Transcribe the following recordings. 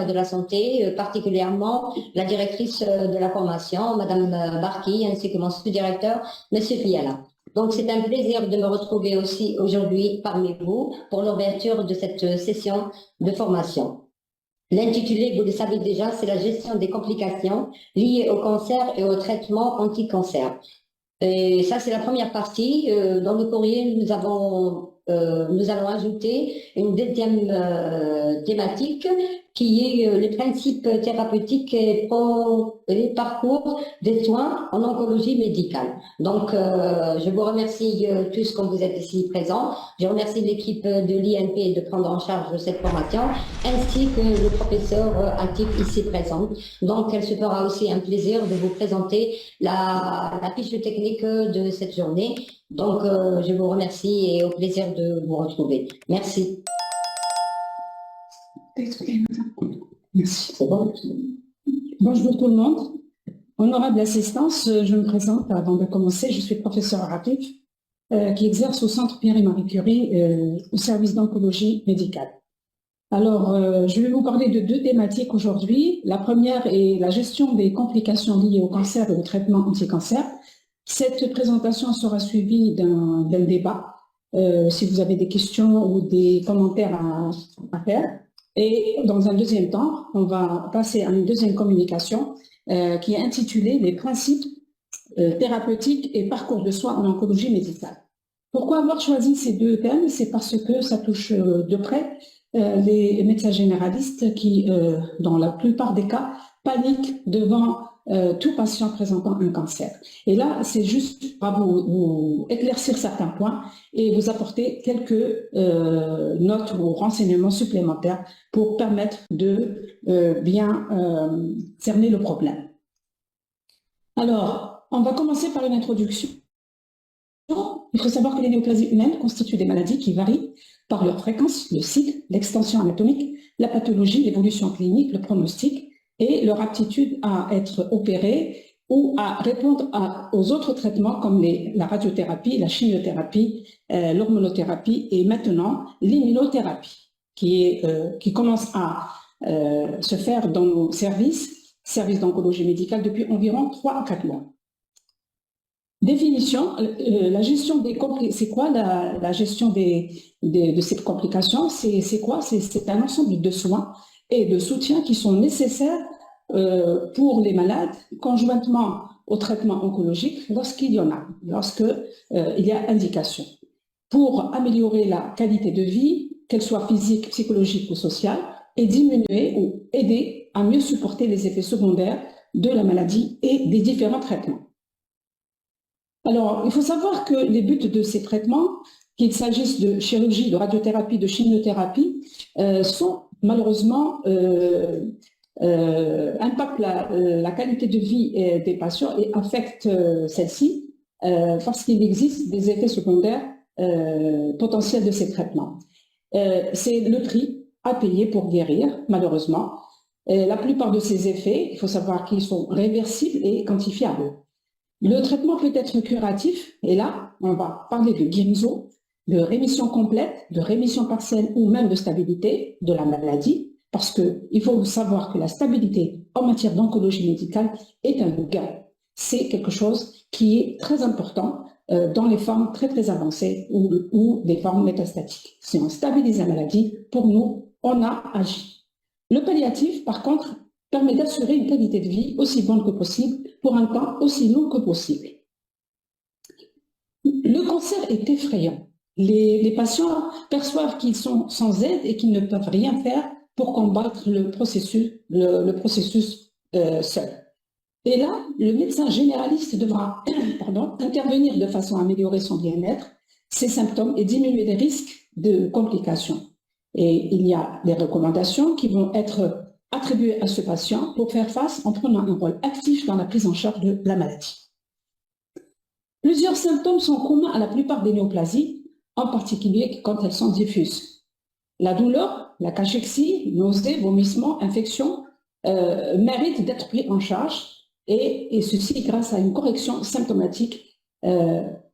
ministère de la Santé, particulièrement la directrice de la formation, Madame Barki, ainsi que mon sous-directeur, Monsieur Fiala. Donc, c'est un plaisir de me retrouver aussi aujourd'hui parmi vous pour l'ouverture de cette session de formation. L'intitulé, vous le savez déjà, c'est la gestion des complications liées au cancer et au traitement anti-cancer. Et ça, c'est la première partie. Dans le courrier, nous allons ajouter une deuxième thématique qui est les principes thérapeutiques et les parcours des soins en oncologie médicale. Donc, je vous remercie tous quand vous êtes ici présents. Je remercie l'équipe de l'INP de prendre en charge cette formation, ainsi que le professeur Atif ici présent. Donc, elle se fera aussi un plaisir de vous présenter la fiche technique de cette journée. Donc, je vous remercie et au plaisir de vous retrouver. Merci. Merci. Bonjour tout le monde. Honorable assistance, je me présente avant de commencer. Je suis professeur Ratif qui exerce au Centre Pierre et Marie Curie au service d'oncologie médicale. Alors, je vais vous parler de deux thématiques aujourd'hui. La première est la gestion des complications liées au cancer et au traitement anti-cancer. Cette présentation sera suivie d'un débat. Si vous avez des questions ou des commentaires à faire. Et dans un deuxième temps, on va passer à une deuxième communication qui est intitulée « Les principes thérapeutiques et parcours de soins en oncologie médicale ». Pourquoi avoir choisi ces deux thèmes? C'est parce que ça touche de près les médecins généralistes qui, dans la plupart des cas, paniquent devant tout patient présentant un cancer. Et là, c'est juste pour vous éclaircir certains points et vous apporter quelques notes ou renseignements supplémentaires pour permettre de bien cerner le problème. Alors, on va commencer par une introduction. Il faut savoir que les néoplasies humaines constituent des maladies qui varient par leur fréquence, le cycle, l'extension anatomique, la pathologie, l'évolution clinique, le pronostic et leur aptitude à être opérées ou à répondre aux autres traitements comme la radiothérapie, la chimiothérapie, l'hormonothérapie et maintenant l'immunothérapie qui commence à se faire dans nos services d'oncologie médicale depuis environ 3 à 4 mois. Définition, la gestion des complications, c'est quoi la gestion de ces complications? C'est quoi? C'est un ensemble de soins et de soutien qui sont nécessaires pour les malades conjointement au traitement oncologique lorsqu'il y en a, il y a indication, pour améliorer la qualité de vie, qu'elle soit physique, psychologique ou sociale, et diminuer ou aider à mieux supporter les effets secondaires de la maladie et des différents traitements. Alors, il faut savoir que les buts de ces traitements, qu'il s'agisse de chirurgie, de radiothérapie, de chimiothérapie, sont malheureusement impactent la qualité de vie des patients et affectent celle-ci parce qu'il existe des effets secondaires potentiels de ces traitements. C'est le prix à payer pour guérir, malheureusement. La plupart de ces effets, il faut savoir qu'ils sont réversibles et quantifiables. Le traitement peut être curatif, et là, on va parler de guérison, de rémission complète, de rémission partielle ou même de stabilité de la maladie, parce qu'il faut savoir que la stabilité en matière d'oncologie médicale est un gain. C'est quelque chose qui est très important dans les formes très très avancées ou des formes métastatiques. Si on stabilise la maladie, pour nous, on a agi. Le palliatif, par contre, permet d'assurer une qualité de vie aussi bonne que possible pour un temps aussi long que possible. Le cancer est effrayant. Les patients perçoivent qu'ils sont sans aide et qu'ils ne peuvent rien faire pour combattre le processus seul. Et là, le médecin généraliste devra intervenir de façon à améliorer son bien-être, ses symptômes et diminuer les risques de complications. Et il y a des recommandations qui vont être attribuées à ce patient pour faire face en prenant un rôle actif dans la prise en charge de la maladie. Plusieurs symptômes sont communs à la plupart des néoplasies, en particulier quand elles sont diffuses. La douleur, la cachexie, nausées, vomissements, infections méritent d'être pris en charge et ceci grâce à une correction symptomatique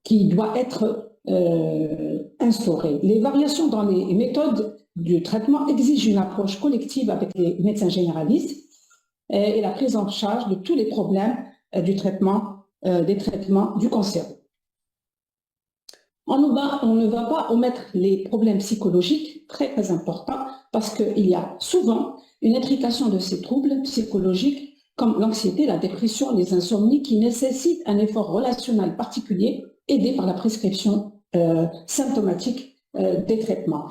qui doit être instaurées. Les variations dans les méthodes du traitement exigent une approche collective avec les médecins généralistes et la prise en charge de tous les problèmes des traitements du cancer. On ne va pas omettre les problèmes psychologiques, très très importants, parce qu'il y a souvent une intrication de ces troubles psychologiques comme l'anxiété, la dépression, les insomnies, qui nécessitent un effort relationnel particulier, aidé par la prescription symptomatique des traitements.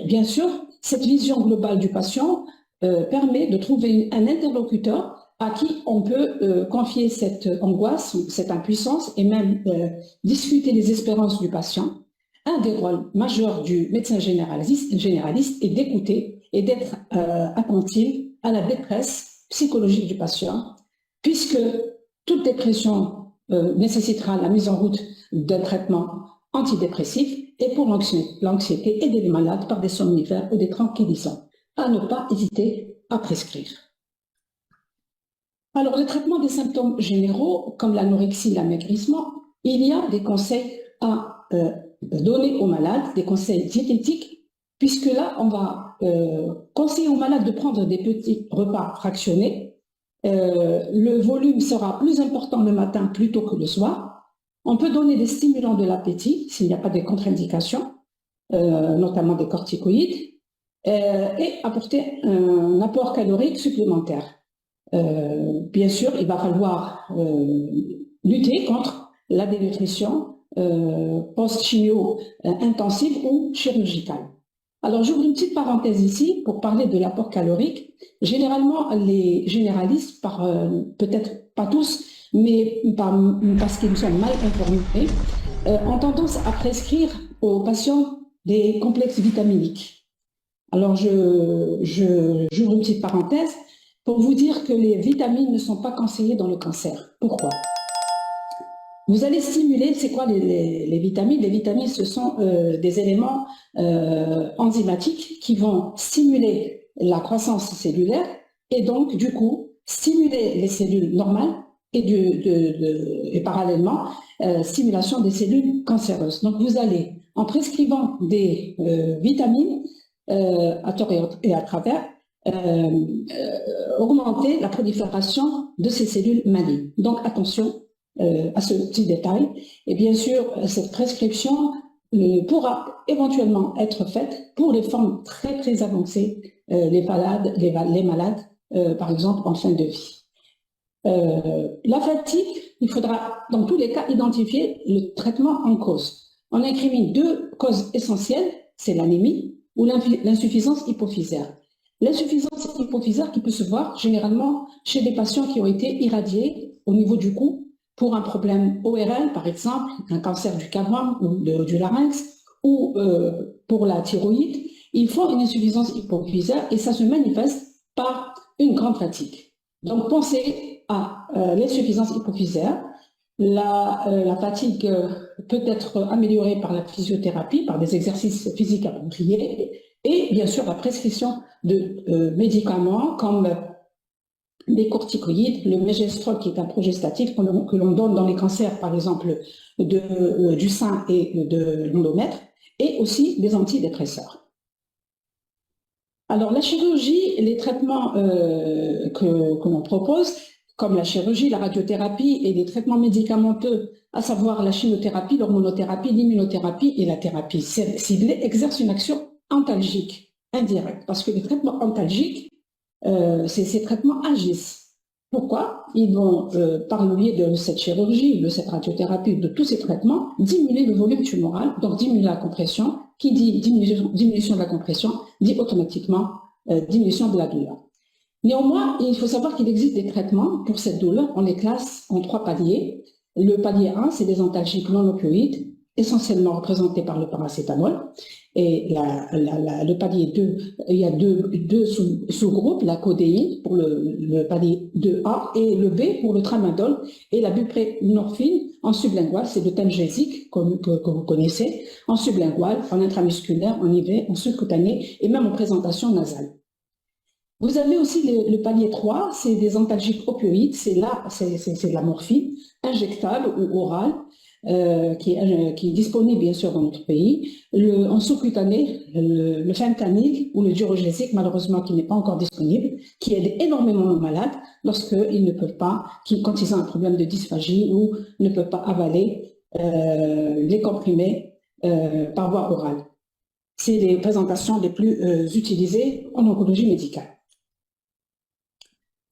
Bien sûr, cette vision globale du patient permet de trouver un interlocuteur à qui on peut confier cette angoisse, cette impuissance et même discuter les espérances du patient. Un des rôles majeurs du médecin généraliste est d'écouter et d'être attentif à la détresse psychologique du patient, puisque toute dépression nécessitera la mise en route d'un traitement antidépressif et pour l'anxiété, aider les malades par des somnifères ou des tranquillisants, à ne pas hésiter à prescrire. Alors, le traitement des symptômes généraux, comme l'anorexie, l'amaigrissement, il y a des conseils à donner aux malades, des conseils diététiques, puisque là, on va conseiller aux malades de prendre des petits repas fractionnés. Le volume sera plus important le matin plutôt que le soir. On peut donner des stimulants de l'appétit, s'il n'y a pas de contre-indications, notamment des corticoïdes, et apporter un apport calorique supplémentaire. Bien sûr, il va falloir lutter contre la dénutrition post-chimio intensive ou chirurgicale. Alors, j'ouvre une petite parenthèse ici pour parler de l'apport calorique. Généralement, les généralistes, peut-être pas tous, mais parce qu'ils sont mal informés, ont tendance à prescrire aux patients des complexes vitaminiques. Alors, j'ouvre une petite parenthèse pour vous dire que les vitamines ne sont pas conseillées dans le cancer. Pourquoi? Vous allez stimuler, c'est quoi les vitamines? Les vitamines, ce sont des éléments enzymatiques qui vont stimuler la croissance cellulaire et donc, du coup, stimuler les cellules normales et parallèlement, stimulation des cellules cancéreuses. Donc, vous allez, en prescrivant des vitamines à tort et à travers, augmenter la prolifération de ces cellules malignes. Donc, attention à ce petit détail. Et bien sûr, cette prescription pourra éventuellement être faite pour les formes très très avancées, les malades, par exemple, en fin de vie. La fatigue, il faudra dans tous les cas identifier le traitement en cause. On incrimine deux causes essentielles, c'est l'anémie ou l'insuffisance hypophysaire. L'insuffisance hypophysaire qui peut se voir généralement chez des patients qui ont été irradiés au niveau du cou pour un problème ORL, par exemple, un cancer du caprum ou du larynx, ou pour la thyroïde, il faut une insuffisance hypophysaire et ça se manifeste par une grande fatigue. Donc, pensez à l'insuffisance hypophysaire. La fatigue peut être améliorée par la physiothérapie, par des exercices physiques appropriés, et bien sûr la prescription de médicaments comme des corticoïdes, le Megestrol qui est un progestatif que l'on donne dans les cancers, par exemple, du sein et de l'endomètre, et aussi des antidépresseurs. Alors la chirurgie, les traitements que l'on propose, comme la chirurgie, la radiothérapie et les traitements médicamenteux, à savoir la chimiothérapie, l'hormonothérapie, l'immunothérapie et la thérapie ciblée, exercent une action antalgique, indirecte, parce que les traitements antalgiques, ces traitements agissent. Pourquoi? Ils vont, par le biais de cette chirurgie, de cette radiothérapie, de tous ces traitements, diminuer le volume tumoral, donc diminuer la compression. Qui dit diminution de la compression, dit automatiquement diminution de la douleur. Néanmoins, il faut savoir qu'il existe des traitements pour cette douleur. On les classe en 3 paliers. Le palier 1, c'est des antalgiques non opioïdes, essentiellement représentés par le paracétamol. Et le palier 2, il y a deux sous-groupes, la codéine pour le palier 2A et le B pour le tramadol et la buprenorphine en sublingual, c'est le Temgesic que vous connaissez, en sublingual, en intramusculaire, en IV, en subcutané et même en présentation nasale. Vous avez aussi le palier 3, c'est des antalgiques opioïdes, c'est de la morphine injectable ou orale, qui est disponible bien sûr dans notre pays, en sous-cutané, le fentanyl ou le durogésique, malheureusement qui n'est pas encore disponible, qui aide énormément nos malades lorsqu'ils ne peuvent pas, quand ils ont un problème de dysphagie ou ne peuvent pas avaler les comprimés par voie orale. C'est les présentations les plus utilisées en oncologie médicale.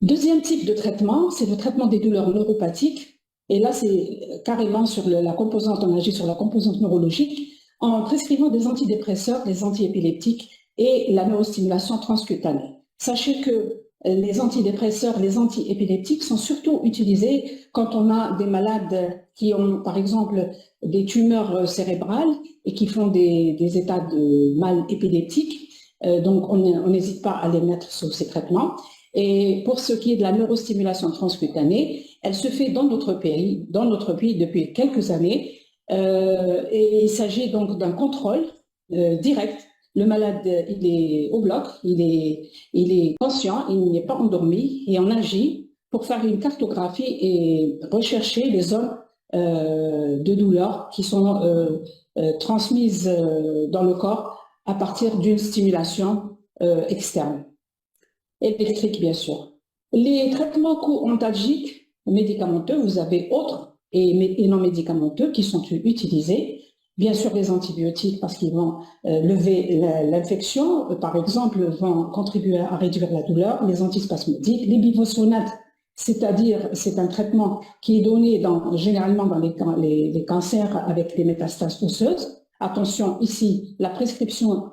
Deuxième type de traitement, c'est le traitement des douleurs neuropathiques. Et là, c'est carrément sur la composante, on agit sur la composante neurologique en prescrivant des antidépresseurs, des antiépileptiques et la neurostimulation transcutanée. Sachez que les antidépresseurs, les antiépileptiques sont surtout utilisés quand on a des malades qui ont, par exemple, des tumeurs cérébrales et qui font des états de mal épileptique. Donc, on n'hésite pas à les mettre sous ces traitements. Et pour ce qui est de la neurostimulation transcutanée, elle se fait dans notre pays depuis quelques années. Et il s'agit donc d'un contrôle direct. Le malade, il est au bloc, il est conscient, il n'est pas endormi et on agit pour faire une cartographie et rechercher les zones de douleur qui sont transmises dans le corps à partir d'une stimulation externe, électrique bien sûr. Les traitements co-antalgiques médicamenteux, vous avez autres et non médicamenteux qui sont utilisés. Bien sûr, les antibiotiques parce qu'ils vont lever l'infection, par exemple, vont contribuer à réduire la douleur, les antispasmodiques, les biphosphonates, c'est-à-dire c'est un traitement qui est donné généralement dans les cancers avec les métastases osseuses. Attention, ici, la prescription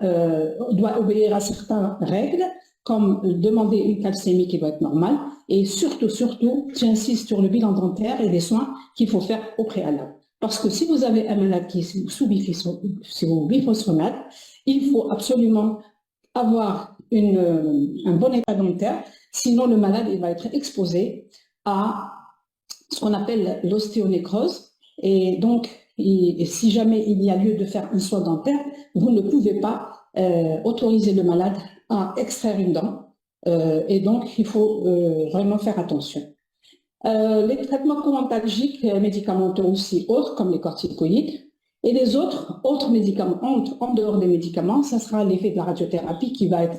doit obéir à certaines règles, comme demander une calcémie qui doit être normale, et surtout, j'insiste sur le bilan dentaire et les soins qu'il faut faire au préalable. Parce que si vous avez un malade qui est sous biphosphonate, il faut absolument avoir un bon état dentaire, sinon le malade il va être exposé à ce qu'on appelle l'ostéonécrose. Et donc, si jamais il y a lieu de faire un soin dentaire, vous ne pouvez pas autoriser le malade à extraire une dent. Et donc, il faut vraiment faire attention. Les traitements co-antalgiques médicamenteux aussi autres, comme les corticoïdes, et les autres médicaments, en dehors des médicaments, ça sera l'effet de la radiothérapie qui va être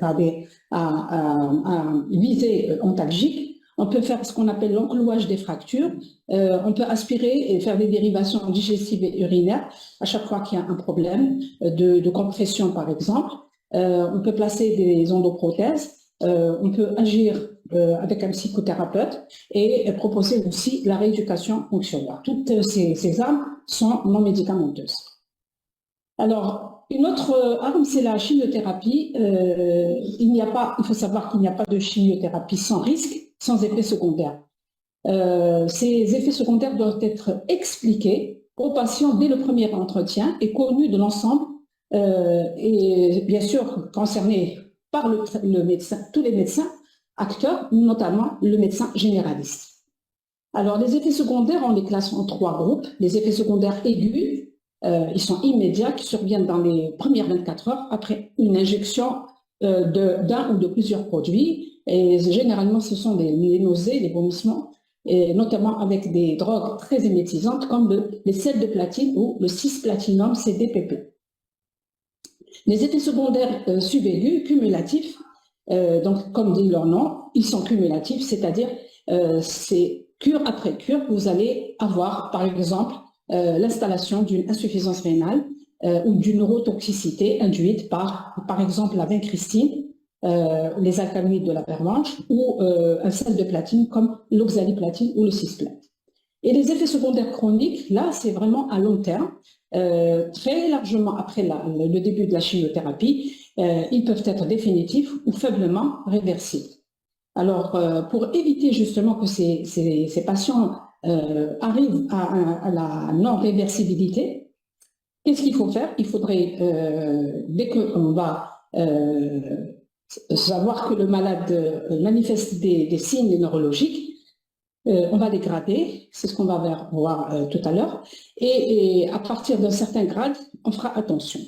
à visée antalgique. On peut faire ce qu'on appelle l'enclouage des fractures. On peut aspirer et faire des dérivations digestives et urinaires à chaque fois qu'il y a un problème de compression, par exemple. On peut placer des endoprothèses. On peut agir avec un psychothérapeute et proposer aussi la rééducation fonctionnelle. Toutes ces armes sont non médicamenteuses. Alors, une autre arme, c'est la chimiothérapie. Il faut savoir qu'il n'y a pas de chimiothérapie sans risque, sans effet secondaire. Ces effets secondaires doivent être expliqués aux patients dès le premier entretien et connus de l'ensemble et bien sûr concernés par le médecin, tous les médecins acteurs, notamment le médecin généraliste. Alors, les effets secondaires, on les classe en 3 groupes. Les effets secondaires aigus, ils sont immédiats, qui surviennent dans les premières 24 heures après une injection d'un ou de plusieurs produits. Et généralement, ce sont les nausées, les vomissements, et notamment avec des drogues très émétisantes comme les sels de platine ou le cisplatinum CDPP. Les effets secondaires subaigus, cumulatifs, donc comme dit leur nom, ils sont cumulatifs, c'est-à-dire c'est cure après cure, vous allez avoir par exemple l'installation d'une insuffisance rénale ou d'une neurotoxicité induite par exemple la vincristine, les alcaloïdes de la pervenche ou un sel de platine comme l'oxaliplatine ou le cisplate. Et les effets secondaires chroniques, là, c'est vraiment à long terme, très largement après le début de la chimiothérapie, ils peuvent être définitifs ou faiblement réversibles. Alors, pour éviter justement que ces patients arrivent à la non-réversibilité, qu'est-ce qu'il faut faire? Il faudrait, dès qu'on va savoir que le malade manifeste des signes neurologiques, on va les grader, c'est ce qu'on va voir tout à l'heure, et à partir d'un certain grade, on fera attention.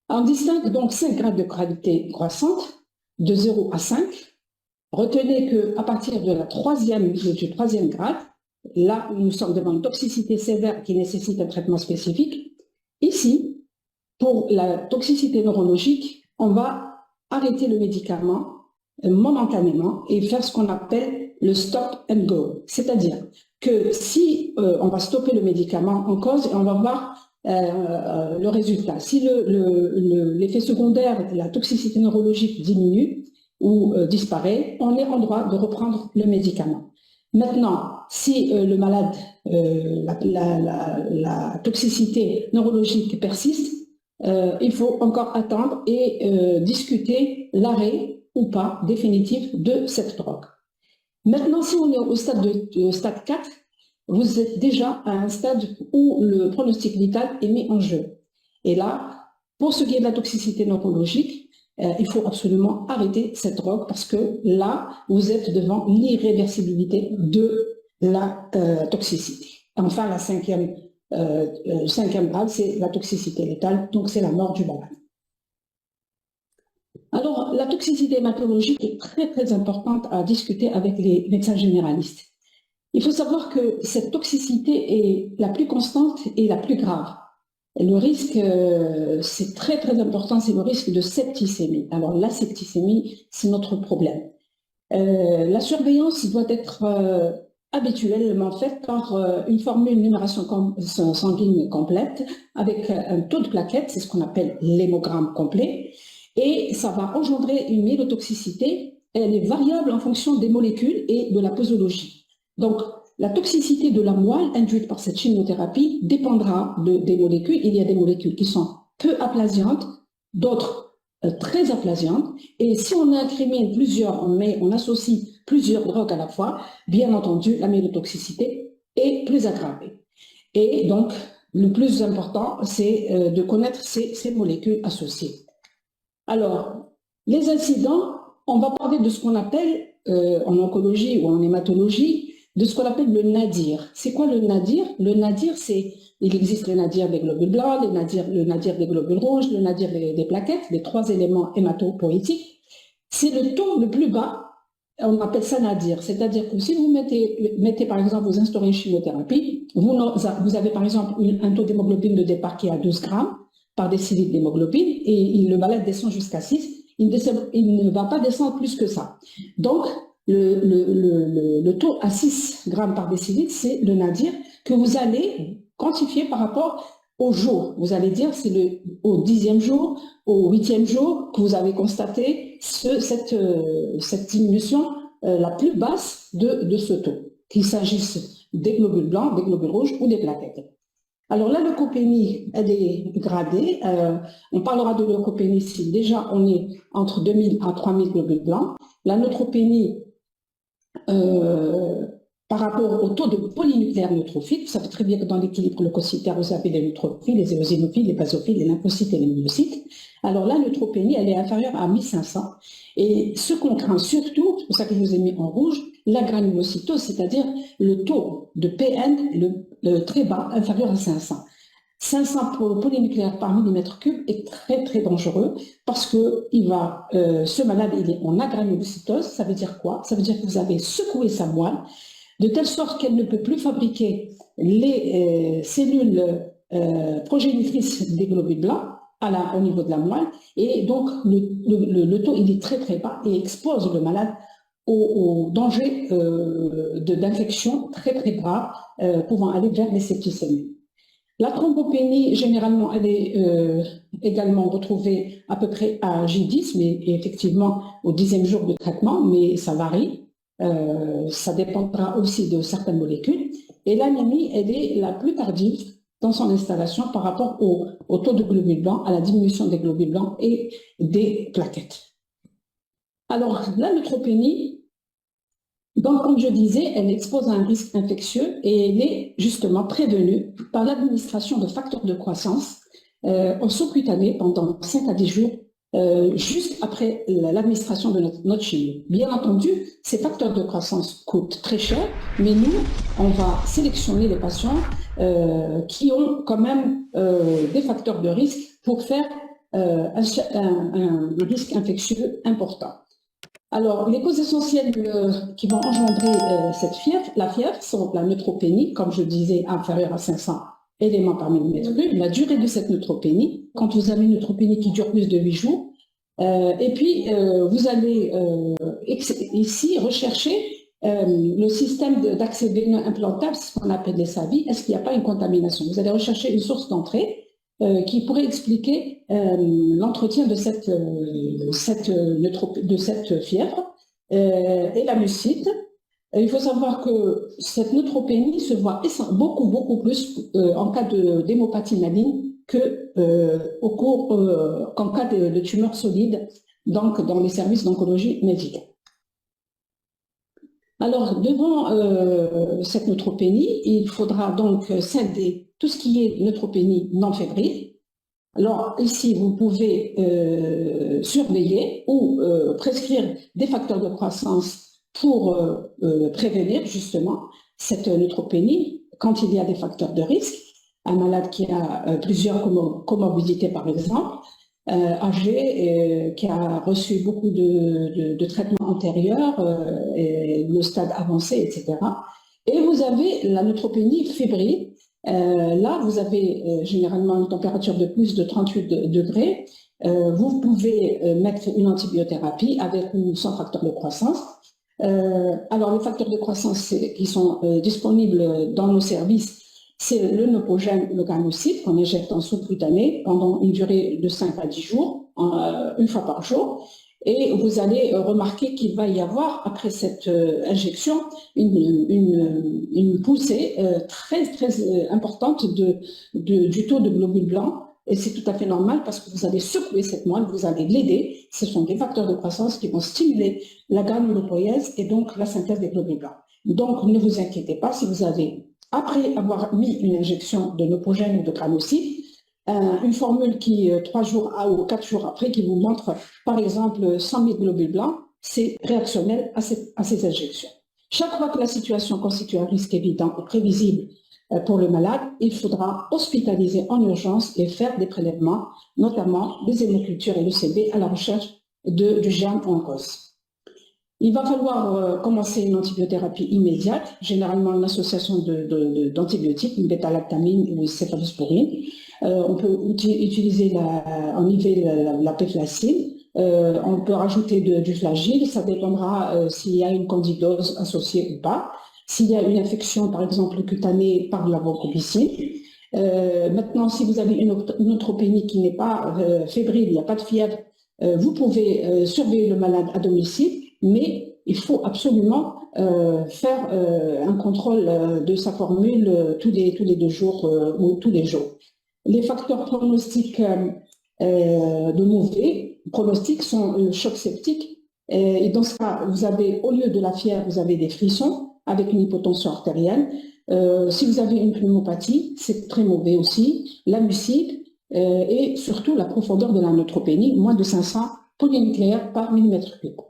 On distingue donc 5 grades de gravité croissante, de 0 à 5. Retenez qu'à partir du troisième grade, Là, nous sommes devant une toxicité sévère qui nécessite un traitement spécifique. Ici, pour la toxicité neurologique, on va arrêter le médicament momentanément et faire ce qu'on appelle le stop and go. C'est-à-dire que si on va stopper le médicament en cause et on va voir le résultat. Si l'effet secondaire de la toxicité neurologique diminue ou disparaît, on est en droit de reprendre le médicament. Maintenant, si le malade, la toxicité neurologique persiste, il faut encore attendre et discuter l'arrêt ou pas définitif de cette drogue. Maintenant, si on est au stade 4, vous êtes déjà à un stade où le pronostic vital est mis en jeu. Et là, pour ce qui est de la toxicité neurologique, il faut absolument arrêter cette drogue parce que là, vous êtes devant l'irréversibilité de la toxicité. Enfin, la cinquième grade, c'est la toxicité létale, donc c'est la mort du malade. Alors, la toxicité hématologique est très, très importante à discuter avec les médecins généralistes. Il faut savoir que cette toxicité est la plus constante et la plus grave. Et le risque, c'est très, très important, c'est le risque de septicémie. Alors, la septicémie, c'est notre problème. La surveillance doit être habituellement faite par une formule numération sanguine complète avec un taux de plaquettes, c'est ce qu'on appelle l'hémogramme complet. Et ça va engendrer une myélotoxicité. Elle est variable en fonction des molécules et de la posologie. Donc, la toxicité de la moelle induite par cette chimiothérapie dépendra des molécules. Il y a des molécules qui sont peu aplasiantes, d'autres très aplasiantes. Et si on incrimine plusieurs, on associe plusieurs drogues à la fois, bien entendu, la myélotoxicité est plus aggravée. Et donc, le plus important, c'est de connaître ces molécules associées. Alors, les incidents, on va parler de ce qu'on appelle, en oncologie ou en hématologie, de ce qu'on appelle le nadir. C'est quoi le nadir? Le nadir, il existe le nadir des globules blancs, le nadir des globules rouges, le nadir des plaquettes, les trois éléments hématopoïétiques. C'est le taux le plus bas, on appelle ça nadir. C'est-à-dire que si vous mettez par exemple, vous instaurez une chimiothérapie, vous avez par exemple un taux d'hémoglobine de départ qui est à 12 grammes par décilitre d'hémoglobine et le malade descend jusqu'à 6, il ne va pas descendre plus que ça. Donc, le taux à 6 grammes par décilitre, c'est le nadir que vous allez quantifier par rapport au jour. Vous allez dire c'est au 10e jour, au 8e jour que vous avez constaté cette diminution la plus basse de ce taux, qu'il s'agisse des globules blancs, des globules rouges ou des plaquettes. Alors la leucopénie, elle est gradée. On parlera de leucopénie si déjà on est entre 2000 à 3000 globules blancs. La neutropénie, par rapport au taux de polynucléaires neutrophiles, vous savez très bien que dans l'équilibre leucocytaire, vous avez les neutrophiles, les éosinophiles, les basophiles, les lymphocytes et les myocytes. Alors la neutropénie, elle est inférieure à 1500. Et ce qu'on craint surtout, c'est pour ça que je vous ai mis en rouge, la granulocytose, c'est-à-dire le taux de PN, le très bas, inférieur à 500. 500 polynucléaires par millimètre cube est très très dangereux parce que ce malade il est en agranulocytose. Ça veut dire quoi? Ça veut dire que vous avez secoué sa moelle de telle sorte qu'elle ne peut plus fabriquer les cellules progénitrices des globules blancs au niveau de la moelle, et donc le taux il est très très bas et expose le malade au danger d'infection très très grave pouvant aller vers les septicémies. La thrombopénie, généralement, elle est également retrouvée à peu près à J10, mais effectivement au 10e jour de traitement, mais ça varie. Ça dépendra aussi de certaines molécules. Et l'anémie, elle est la plus tardive dans son installation par rapport au taux de globules blancs, à la diminution des globules blancs et des plaquettes. Alors, la neutropénie, donc, comme je disais, elle expose à un risque infectieux et elle est justement prévenue par l'administration de facteurs de croissance en sous-cutané pendant 5 à 10 jours, juste après l'administration de notre chimio. Bien entendu, ces facteurs de croissance coûtent très cher, mais nous, on va sélectionner les patients qui ont quand même des facteurs de risque pour faire un risque infectieux important. Alors, les causes essentielles qui vont engendrer la fièvre sont la neutropénie, comme je disais, inférieure à 500 éléments par millimètre cube, la durée de cette neutropénie, quand vous avez une neutropénie qui dure plus de 8 jours, et puis vous allez ici rechercher le système d'accès veineux implantable, ce qu'on appelle les SAVI. Est-ce qu'il n'y a pas une contamination? Vous allez rechercher une source d'entrée qui pourrait expliquer l'entretien de cette fièvre et la mucite. Il faut savoir que cette neutropénie se voit beaucoup plus en cas d'hémopathie maligne qu'en cas de tumeur solide, donc dans les services d'oncologie médicale. Alors, devant cette neutropénie, il faudra donc scinder tout ce qui est neutropénie non fébrile. Alors, ici, vous pouvez surveiller ou prescrire des facteurs de croissance pour prévenir justement cette neutropénie quand il y a des facteurs de risque. Un malade qui a plusieurs comorbidités, par exemple, âgé, qui a reçu beaucoup de traitements antérieurs, le stade avancé, etc. Et vous avez la neutropénie fébrile. Là, vous avez généralement une température de plus de 38 degrés. Vous pouvez mettre une antibiothérapie avec ou sans facteur de croissance. Alors, les facteurs de croissance qui sont disponibles dans nos services, c'est le Neupogène, le Granucide, qu'on injecte en sous-cutané pendant une durée de 5 à 10 jours, une fois par jour. Et vous allez remarquer qu'il va y avoir, après cette injection, une poussée très importante du taux de globules blancs. Et c'est tout à fait normal parce que vous allez secouer cette moelle, vous allez l'aider. Ce sont des facteurs de croissance qui vont stimuler la granulopoïèse et donc la synthèse des globules blancs. Donc, ne vous inquiétez pas si vous avez, après avoir mis une injection de Neupogène ou de Granucide, une formule qui, 3 jours ou 4 jours après, qui vous montre, par exemple, 100 000 globules blancs, c'est réactionnel à ces injections. Chaque fois que la situation constitue un risque évident et prévisible pour le malade, il faudra hospitaliser en urgence et faire des prélèvements, notamment des hémocultures et l'ECB à la recherche du germe en cause. Il va falloir commencer une antibiothérapie immédiate, généralement une association d'antibiotiques, une bêta-lactamine ou une céphalosporine. On peut utiliser en IV la péflacine. On peut rajouter du flagyl, ça dépendra s'il y a une candidose associée ou pas. S'il y a une infection, par exemple cutanée, par de la vancomycine. Maintenant, si vous avez une neutropénie qui n'est pas fébrile, il n'y a pas de fièvre, vous pouvez surveiller le malade à domicile, mais il faut absolument faire un contrôle de sa formule tous les 2 jours ou tous les jours. Les facteurs pronostiques de mauvais pronostics sont le choc septique. Et dans ce cas, vous avez, au lieu de la fièvre, vous avez des frissons avec une hypotension artérielle. Si vous avez une pneumopathie, c'est très mauvais aussi. La mucite et surtout la profondeur de la neutropénie, moins de 500 polynucléaires par millimètre cube.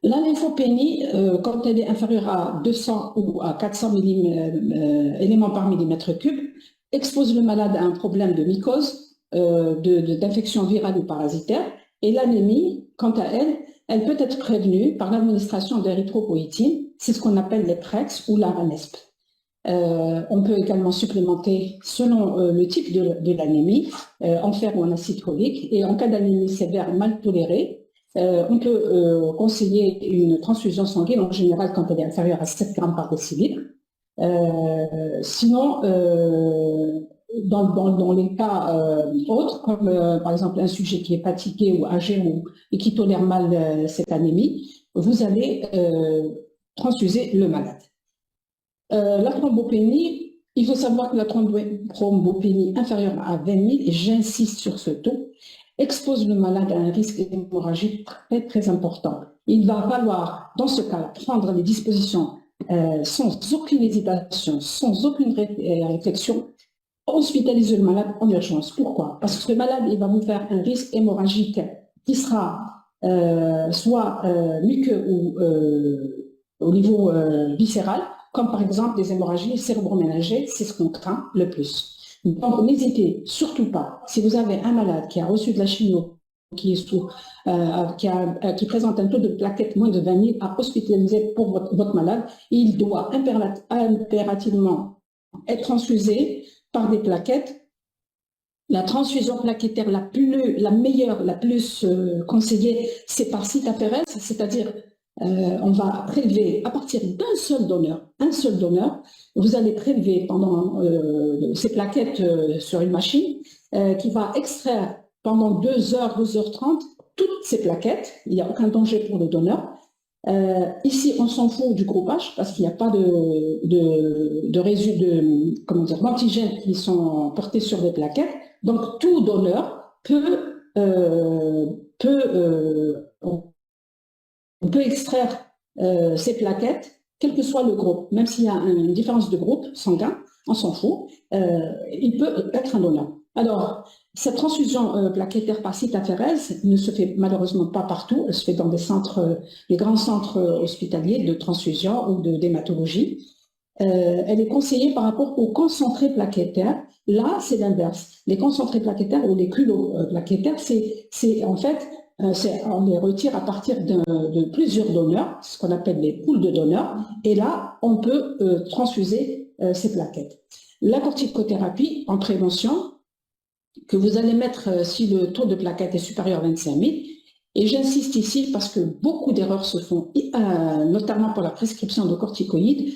La lymphopénie, quand elle est inférieure à 200 ou à 400 éléments par millimètre cube, expose le malade à un problème de mycose, d'infection virale ou parasitaire. Et l'anémie, quant à elle, elle peut être prévenue par l'administration d'érythropoïétine, c'est ce qu'on appelle les PREX ou la RANESP. On peut également supplémenter, selon le type de l'anémie, en fer ou en acide folique. Et en cas d'anémie sévère mal tolérée, on peut conseiller une transfusion sanguine, en général quand elle est inférieure à 7 grammes par décilitre. Sinon, dans les cas autres, comme par exemple un sujet qui est fatigué ou âgé et qui tolère mal cette anémie, vous allez transfuser le malade. La thrombopénie, il faut savoir que la thrombopénie inférieure à 20 000, et j'insiste sur ce taux, expose le malade à un risque hémorragique très important. Il va falloir, dans ce cas, prendre les dispositions sans aucune hésitation, sans aucune réflexion, hospitaliser le malade en urgence. Pourquoi? Parce que ce malade, il va vous faire un risque hémorragique qui sera soit muqueux ou au niveau viscéral, comme par exemple des hémorragies cérébroméningées, c'est ce qu'on craint le plus. Donc n'hésitez surtout pas, si vous avez un malade qui a reçu de la chimio qui, qui présente un taux de plaquettes moins de 20 000 à hospitaliser pour votre malade, il doit impérativement être transfusé par des plaquettes. La transfusion plaquettaire la meilleure, la plus conseillée, c'est par site aphérèse, c'est-à-dire on va prélever à partir d'un seul donneur. Vous allez prélever pendant ces plaquettes sur une machine qui va extraire pendant 2 heures, 2h30, toutes ces plaquettes. Il n'y a aucun danger pour le donneur. Ici, on s'en fout du groupage parce qu'il n'y a pas de résidus d'antigènes qui sont portés sur des plaquettes. Donc, tout donneur on peut extraire ces plaquettes, quel que soit le groupe. Même s'il y a une différence de groupe sanguin, on s'en fout, il peut être un donneur. Alors, cette transfusion plaquettaire par site aphérèse ne se fait malheureusement pas partout, elle se fait dans des centres, les grands centres hospitaliers de transfusion ou de elle est conseillée par rapport aux concentrés plaquettaires. Là, c'est l'inverse. Les concentrés plaquettaires ou les culots plaquettaires, c'est en fait, on les retire à partir de plusieurs donneurs, ce qu'on appelle les poules de donneurs, et là, on peut transfuser ces plaquettes. La corticothérapie en prévention, que vous allez mettre si le taux de plaquettes est supérieur à 25 000, et j'insiste ici parce que beaucoup d'erreurs se font, notamment pour la prescription de corticoïdes,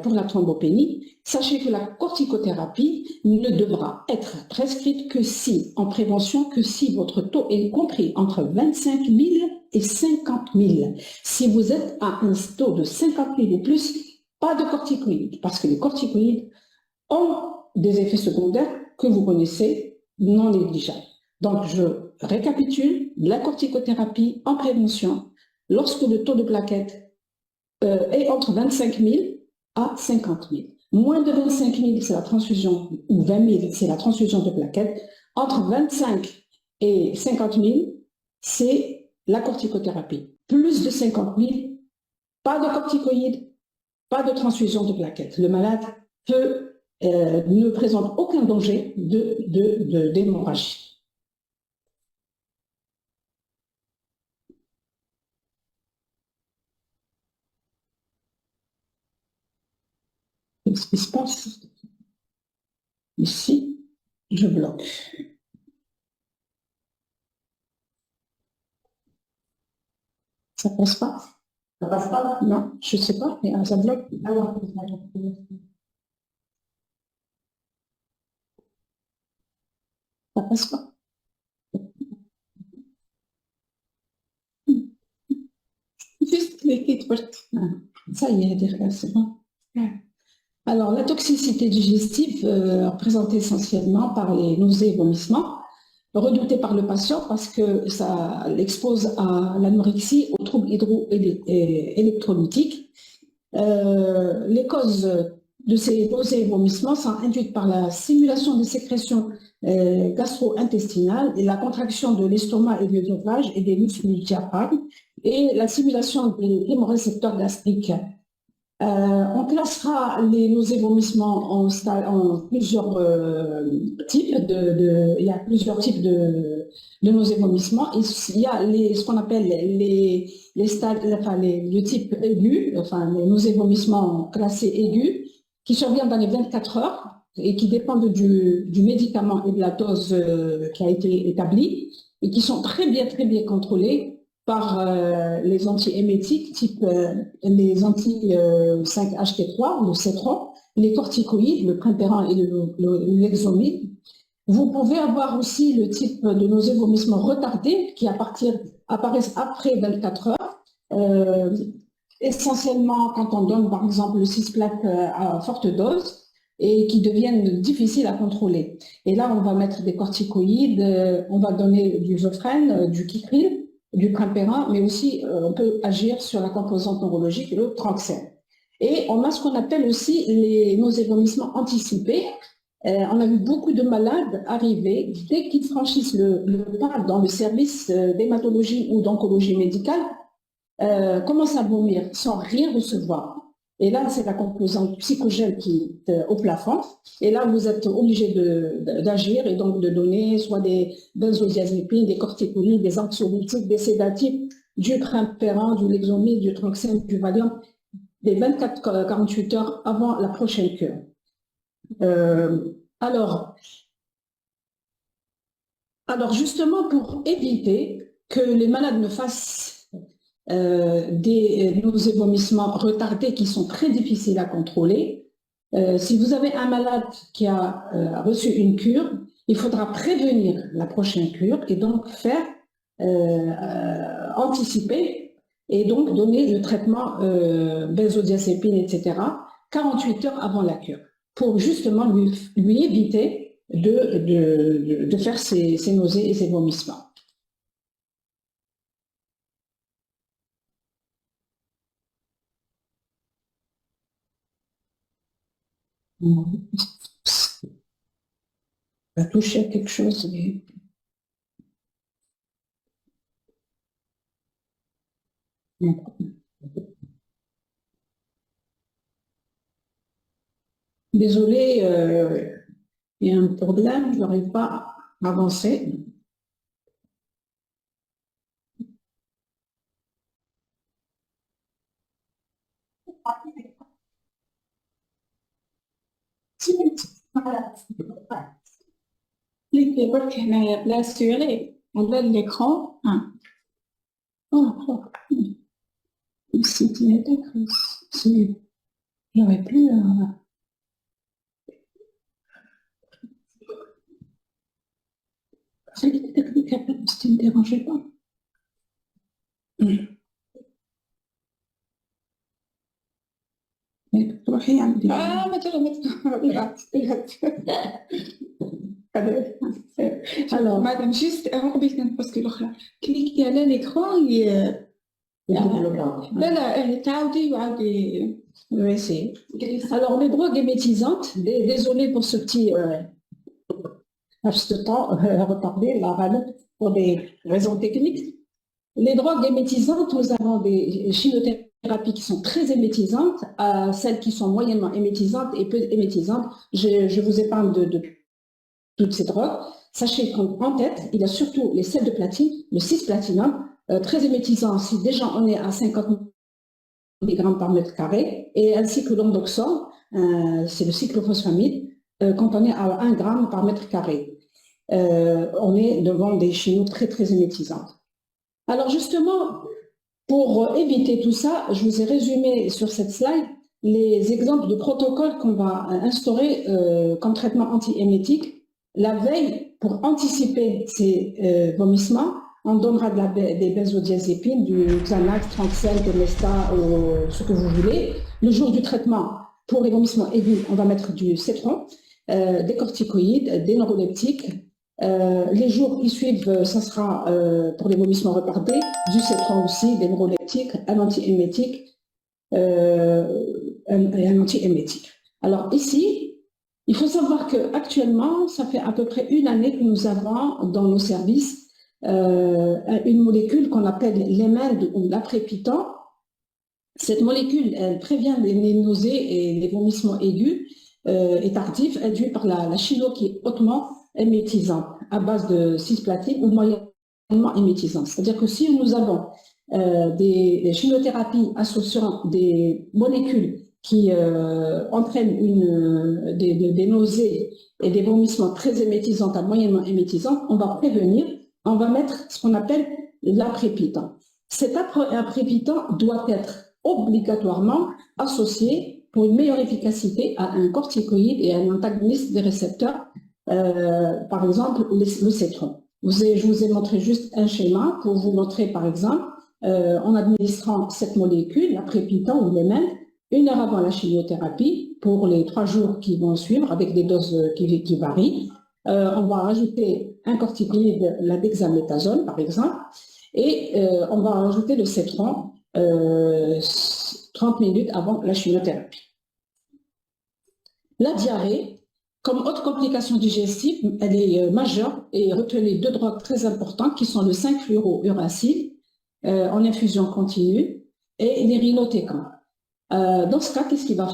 pour la thrombopénie. Sachez que la corticothérapie ne devra être prescrite que si, en prévention, que si votre taux est compris entre 25 000 et 50 000. Si vous êtes à un taux de 50 000 et plus, pas de corticoïdes, parce que les corticoïdes ont des effets secondaires que vous connaissez non négligeables. Donc, je récapitule, la corticothérapie en prévention, lorsque le taux de plaquettes est entre 25 000 à 50 000. Moins de 25 000, c'est la transfusion, ou 20 000, c'est la transfusion de plaquettes. Entre 25 et 50 000, c'est la corticothérapie. Plus de 50 000, pas de corticoïdes, pas de transfusion de plaquettes. Le malade ne présente aucun danger d'hémorragie. Qu'est-ce qui se passe? Ici, je bloque. Ça passe pas? Ça passe pas? Non, je sais pas, mais ça bloque. Alors, ça passe pas. Juste cliquer. Ça y est, c'est bon. Alors, la toxicité digestive représentée essentiellement par les nausées et vomissements, redoutée par le patient parce que ça l'expose à l'anorexie, aux troubles électrolytiques. Les causes de ces nausées et vomissements sont induites par la stimulation des sécrétions gastro-intestinales et la contraction de l'estomac et de l'œsophage et des muscles du diaphragme et la stimulation des hémorécepteurs gastriques. On classera les nausées et vomissements en plusieurs types. Il y a plusieurs types de nausées et vomissements. Il y a ce qu'on appelle les stades, le type aigu, enfin les nausées et vomissements classés aigus, qui surviennent dans les 24 heures et qui dépendent du médicament et de la dose qui a été établie et qui sont très bien contrôlés par les antiémétiques, type les anti-5-HT3, le cétron, les corticoïdes, le primpéran et l'exomide. Vous pouvez avoir aussi le type de nausées vomissements retardés qui apparaissent après 24 heures, essentiellement quand on donne par exemple le cisplaque à forte dose et qui deviennent difficiles à contrôler. Et là, on va mettre des corticoïdes, on va donner du Zofren, du Kipril, du primpéran, mais aussi on peut agir sur la composante neurologique et le tranxène. Et on a ce qu'on appelle aussi les nausées et vomissements anticipés. On a vu beaucoup de malades arriver, dès qu'ils franchissent le pas dans le service d'hématologie ou d'oncologie médicale, commencent à vomir sans rien recevoir. Et là, c'est la composante psychogène qui est au plafond. Et là, vous êtes obligé d'agir et donc de donner soit des benzodiazépines, des corticoïdes, des anxiolytiques, des sédatifs, du crimperam, du Lexomil, du Troxène, du Valium, des 24-48 heures avant la prochaine cure. Alors, justement, pour éviter que les malades ne fassent des nausées, vomissements retardés qui sont très difficiles à contrôler, si vous avez un malade qui a reçu une cure, il faudra prévenir la prochaine cure et donc faire anticiper et donc donner le traitement benzodiazépine, etc., 48 heures avant la cure, pour justement lui éviter de faire ces nausées et ces vomissements. On va toucher à quelque chose. Mais... Désolée, il y a un problème, je n'arrive pas à avancer. Cliquez votre caméra là sur l'écran. Ici, j'aurais plus. C'est une technique, si ne me dérangeait pas. Alors, madame, juste avant parce que cliquez à l'écran et alors les drogues émétisantes, désolé pour ce petit laps de temps retardé pour des raisons techniques. Les drogues émétisantes, nous avons des chimiothérapies qui sont très émétisantes, celles qui sont moyennement émétisantes et peu émétisantes. Je vous épargne de toutes ces drogues. Sachez qu'en tête, il y a surtout les sels de platine, le cis-platinum, très émétisant. Si déjà on est à 50 mg par mètre carré, et ainsi que l'ondoxone, c'est le cyclophosphamide, quand on est à 1 g par mètre carré. On est devant des chimios très très émétisantes. Alors justement, pour éviter tout ça, je vous ai résumé sur cette slide les exemples de protocoles qu'on va instaurer comme traitement anti-émétique. La veille, pour anticiper ces vomissements, on donnera des benzodiazépines, du Xanax, Tranxène, Temesta, ce que vous voulez. Le jour du traitement, pour les vomissements aigus, on va mettre du cétron, des corticoïdes, des neuroleptiques. Les jours qui suivent, ça sera pour les vomissements retardés, du cétron aussi, des neuroleptiques, un anti-émétique et un anti-émétique. Alors ici, il faut savoir qu'actuellement, ça fait à peu près 1 année que nous avons dans nos services une molécule qu'on appelle l'EMELD ou l'aprepitant. Cette molécule, elle prévient les nausées et les vomissements aigus et tardifs induits par la chilo qui est hautement émétisante, à base de cisplatine ou moyennement émétisante. C'est-à-dire que si nous avons des chimiothérapies associant des molécules qui entraînent des nausées et des vomissements très émétisantes à moyennement émétisantes, on va prévenir, on va mettre ce qu'on appelle l'aprepitant. Cet aprepitant doit être obligatoirement associé pour une meilleure efficacité à un corticoïde et à un antagoniste des récepteurs, par exemple le cétron. Je vous ai montré juste un schéma pour vous montrer par exemple, en administrant cette molécule, l'aprepitant ou l'EMELD, 1 heure avant la chimiothérapie pour les 3 jours qui vont suivre avec des doses qui varient. On va rajouter un corticoïde, la dexaméthasone par exemple, et on va rajouter le cétron 30 minutes avant la chimiothérapie. La diarrhée, comme autre complication digestive, elle est majeure et retenez 2 drogues très importantes qui sont le 5-fluorouracil en infusion continue et les rhinothécans. Dans ce cas, qu'est-ce qu'il va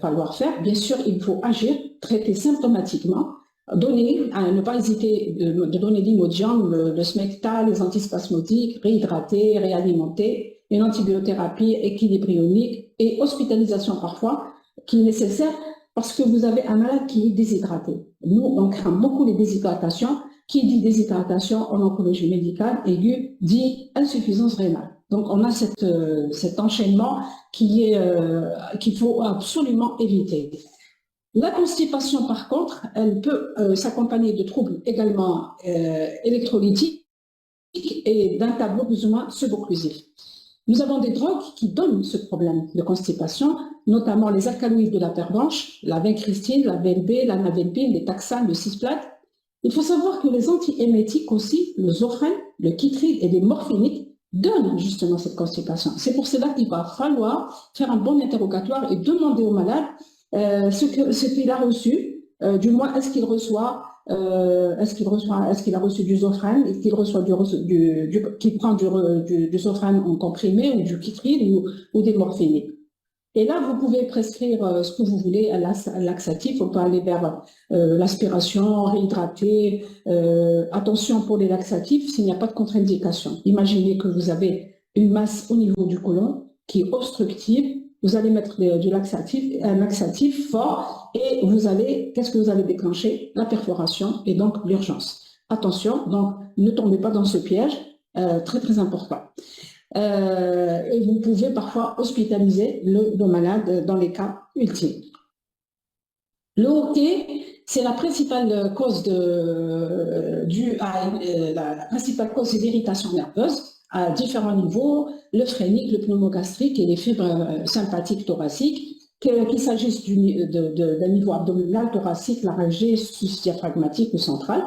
falloir faire? Bien sûr, il faut agir, traiter symptomatiquement, ne pas hésiter de donner l'imodium, le smecta, les antispasmodiques, réhydrater, réalimenter, une antibiothérapie, équilibre ionique et hospitalisation parfois, qui est nécessaire parce que vous avez un malade qui est déshydraté. Nous, on craint beaucoup les déshydratations. Qui dit déshydratation en oncologie médicale aiguë dit insuffisance rénale. Donc, on a cet enchaînement qu'il faut absolument éviter. La constipation, par contre, elle peut s'accompagner de troubles également électrolytiques et d'un tableau plus ou moins subocclusif. Nous avons des drogues qui donnent ce problème de constipation, notamment les alcaloïdes de la paire blanche, la vincristine, la VLB, la navelpine, les taxanes, le cisplate. Il faut savoir que les antiémétiques aussi, le zofrène, le chytride et les morphiniques donnent justement cette constipation. C'est pour cela qu'il va falloir faire un bon interrogatoire et demander au malade ce qu'il a reçu, du moins est-ce qu'il a reçu du zofrène, est-ce qu'il reçoit qu'il prend du zofrène en comprimé ou du chytride ou des morphiniques. Et là, vous pouvez prescrire ce que vous voulez, un laxatif. On peut aller vers l'aspiration, réhydrater. Attention pour les laxatifs, s'il n'y a pas de contre-indication. Imaginez que vous avez une masse au niveau du côlon qui est obstructive. Vous allez mettre un laxatif fort et qu'est-ce que vous allez déclencher? La perforation et donc l'urgence. Attention, donc ne tombez pas dans ce piège, très très important. Et vous pouvez parfois hospitaliser le malade dans les cas ultimes. Le hoquet, c'est la principale cause la principale cause d'irritation nerveuse à différents niveaux, le phrénique, le pneumogastrique et les fibres sympathiques thoraciques, qu'il s'agisse d'un niveau abdominal, thoracique, laryngé, sus-diaphragmatique ou central.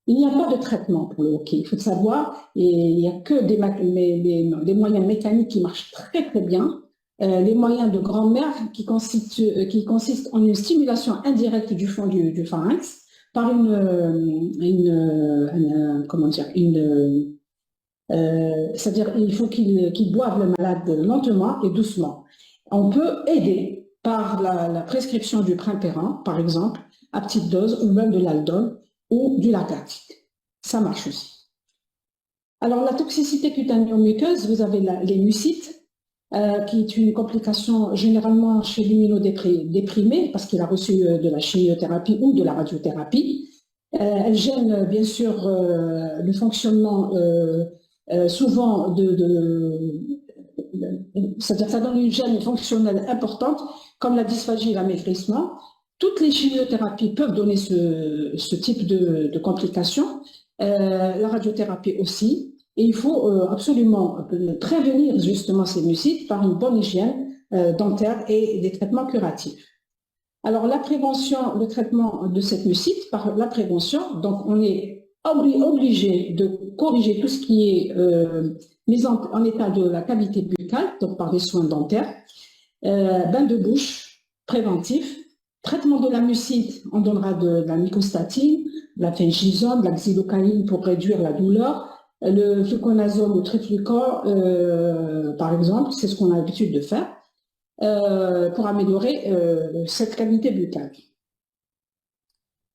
Il n'y a pas de traitement pour le hoquet. Il faut savoir, il n'y a que des moyens mécaniques qui marchent très très bien. Les moyens de grand-mère qui consistent en une stimulation indirecte du fond du pharynx par c'est-à-dire il faut qu'il boive le malade lentement et doucement. On peut aider par la prescription du primpéran, par exemple, à petite dose, ou même de l'aldol, ou du lactate. Ça marche aussi. Alors, la toxicité cutanéo-muqueuse, vous avez les mucites, qui est une complication généralement chez l'immunodéprimé, parce qu'il a reçu de la chimiothérapie ou de la radiothérapie. Elle gêne, bien sûr, le fonctionnement souvent c'est-à-dire ça donne une gêne fonctionnelle importante, comme la dysphagie et l'amaigrissement. Toutes les chimiothérapies peuvent donner ce type de complications, la radiothérapie aussi, et il faut absolument prévenir justement ces mucites par une bonne hygiène dentaire et des traitements curatifs. Alors la prévention, le traitement de cette mucite, par la prévention, donc on est obligé de corriger tout ce qui est mis en état de la cavité buccale, donc par des soins dentaires, bain de bouche préventif. Traitement de la mucite, on donnera de la mycostatine, de la phengisone, de la xylocaïne pour réduire la douleur, le fluconazole ou triflucor, par exemple, c'est ce qu'on a l'habitude de faire, pour améliorer cette cavité buccale.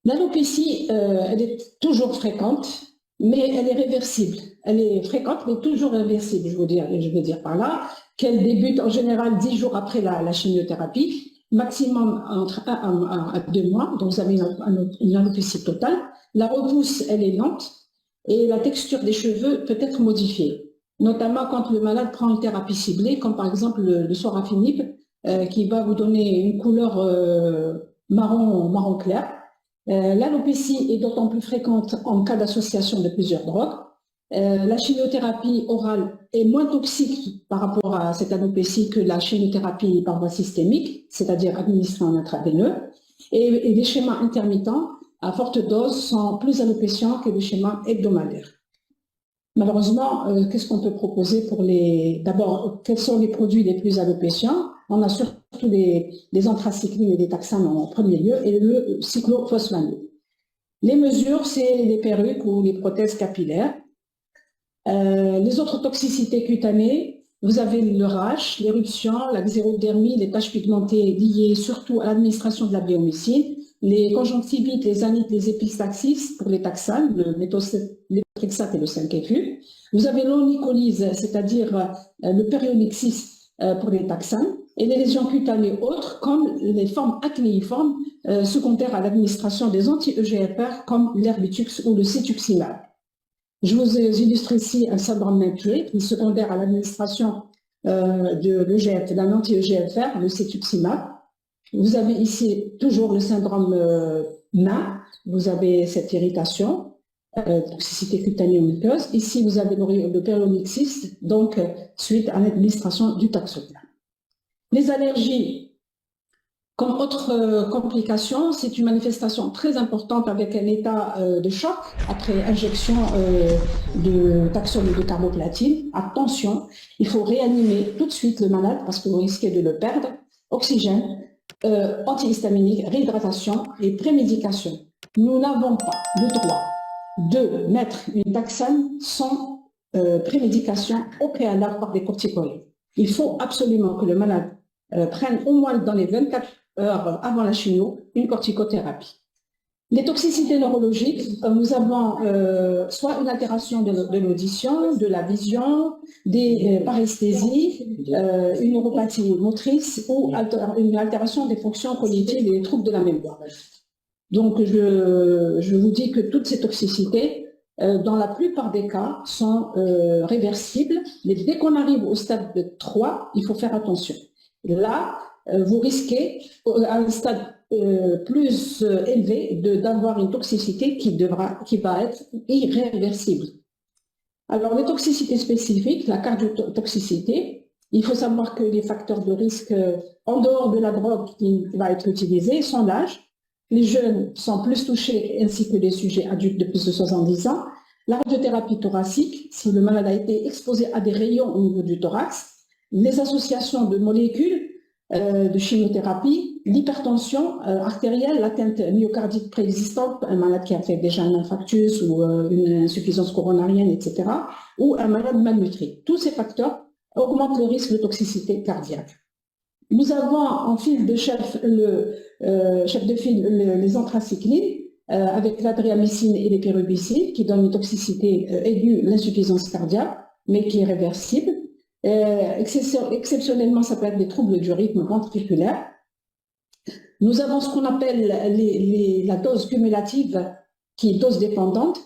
L'alopécie, elle est toujours fréquente, mais elle est réversible. Elle est fréquente, mais toujours réversible, je veux dire par là, qu'elle débute en général 10 jours après la chimiothérapie, maximum entre 1 à 2 mois, donc vous avez une alopécie totale. La repousse, elle est lente et la texture des cheveux peut être modifiée, notamment quand le malade prend une thérapie ciblée, comme par exemple le sorafenib, qui va vous donner une couleur marron clair. L'alopécie est d'autant plus fréquente en cas d'association de plusieurs drogues. La chimiothérapie orale est moins toxique par rapport à cette alopécie que la chimiothérapie par voie systémique, c'est-à-dire administrée en intraveineux, et les schémas intermittents à forte dose sont plus alopécients que les schémas hebdomadaires. Malheureusement, qu'est-ce qu'on peut proposer pour d'abord, quels sont les produits les plus alopécients? On a surtout les anthracyclines et les taxanes en premier lieu, et le cyclophosphamide. Les mesures, c'est les perruques ou les prothèses capillaires. Les autres toxicités cutanées, vous avez le rash, l'éruption, la xérodermie, les taches pigmentées liées surtout à l'administration de la bléomycine, les conjonctivites, les anites, les épistaxis pour les taxanes, le méthotrexate et le 5-FU. Vous avez l'onycolyse, c'est-à-dire le périonyxis pour les taxanes, et les lésions cutanées autres comme les formes acnéiformes secondaires à l'administration des anti-EGFR comme l'herbitux ou le cetuximab. Je vous ai illustré ici un syndrome Mentré, qui est secondaire à l'administration de l'EGF, d'un anti-EGFR, le cetuximab. Vous avez ici toujours le syndrome MAIN, vous avez cette irritation, toxicité cutanée ou muqueuse. Ici, vous avez le périonyxis, donc suite à l'administration du taxotere. Les allergies, comme autre complication, c'est une manifestation très importante avec un état de choc après injection de taxol ou de carboplatine. Attention, il faut réanimer tout de suite le malade parce que vous risquez de le perdre. Oxygène, antihistaminique, réhydratation et prémédication. Nous n'avons pas le droit de mettre une taxane sans prémédication au préalable par des corticoïdes. Il faut absolument que le malade prenne au moins dans les 24 heures avant la chimio une corticothérapie. Les toxicités neurologiques, nous avons soit une altération de l'audition, de la vision, des paresthésies, une neuropathie motrice ou une altération des fonctions cognitives et des troubles de la mémoire. Donc, je vous dis que toutes ces toxicités, dans la plupart des cas, sont réversibles, mais dès qu'on arrive au stade de 3, il faut faire attention. Là, vous risquez, à un stade plus élevé, d'avoir une toxicité qui va être irréversible. Alors, les toxicités spécifiques, la cardiotoxicité, il faut savoir que les facteurs de risque, en dehors de la drogue qui va être utilisée, sont l'âge. Les jeunes sont plus touchés, ainsi que les sujets adultes de plus de 70 ans. La radiothérapie thoracique, si le malade a été exposé à des rayons au niveau du thorax. Les associations de molécules de chimiothérapie, l'hypertension artérielle, l'atteinte myocardique préexistante, un malade qui a fait déjà un infarctus ou une insuffisance coronarienne, etc., ou un malade malnutri. Tous ces facteurs augmentent le risque de toxicité cardiaque. Nous avons en fil de chef, chef de file les anthracyclines avec l'adriamycine et l'épirubicine qui donnent une toxicité aiguë, l'insuffisance cardiaque, mais qui est réversible. Exceptionnellement, ça peut être des troubles du rythme ventriculaire. Nous avons ce qu'on appelle la dose cumulative qui est dose dépendante.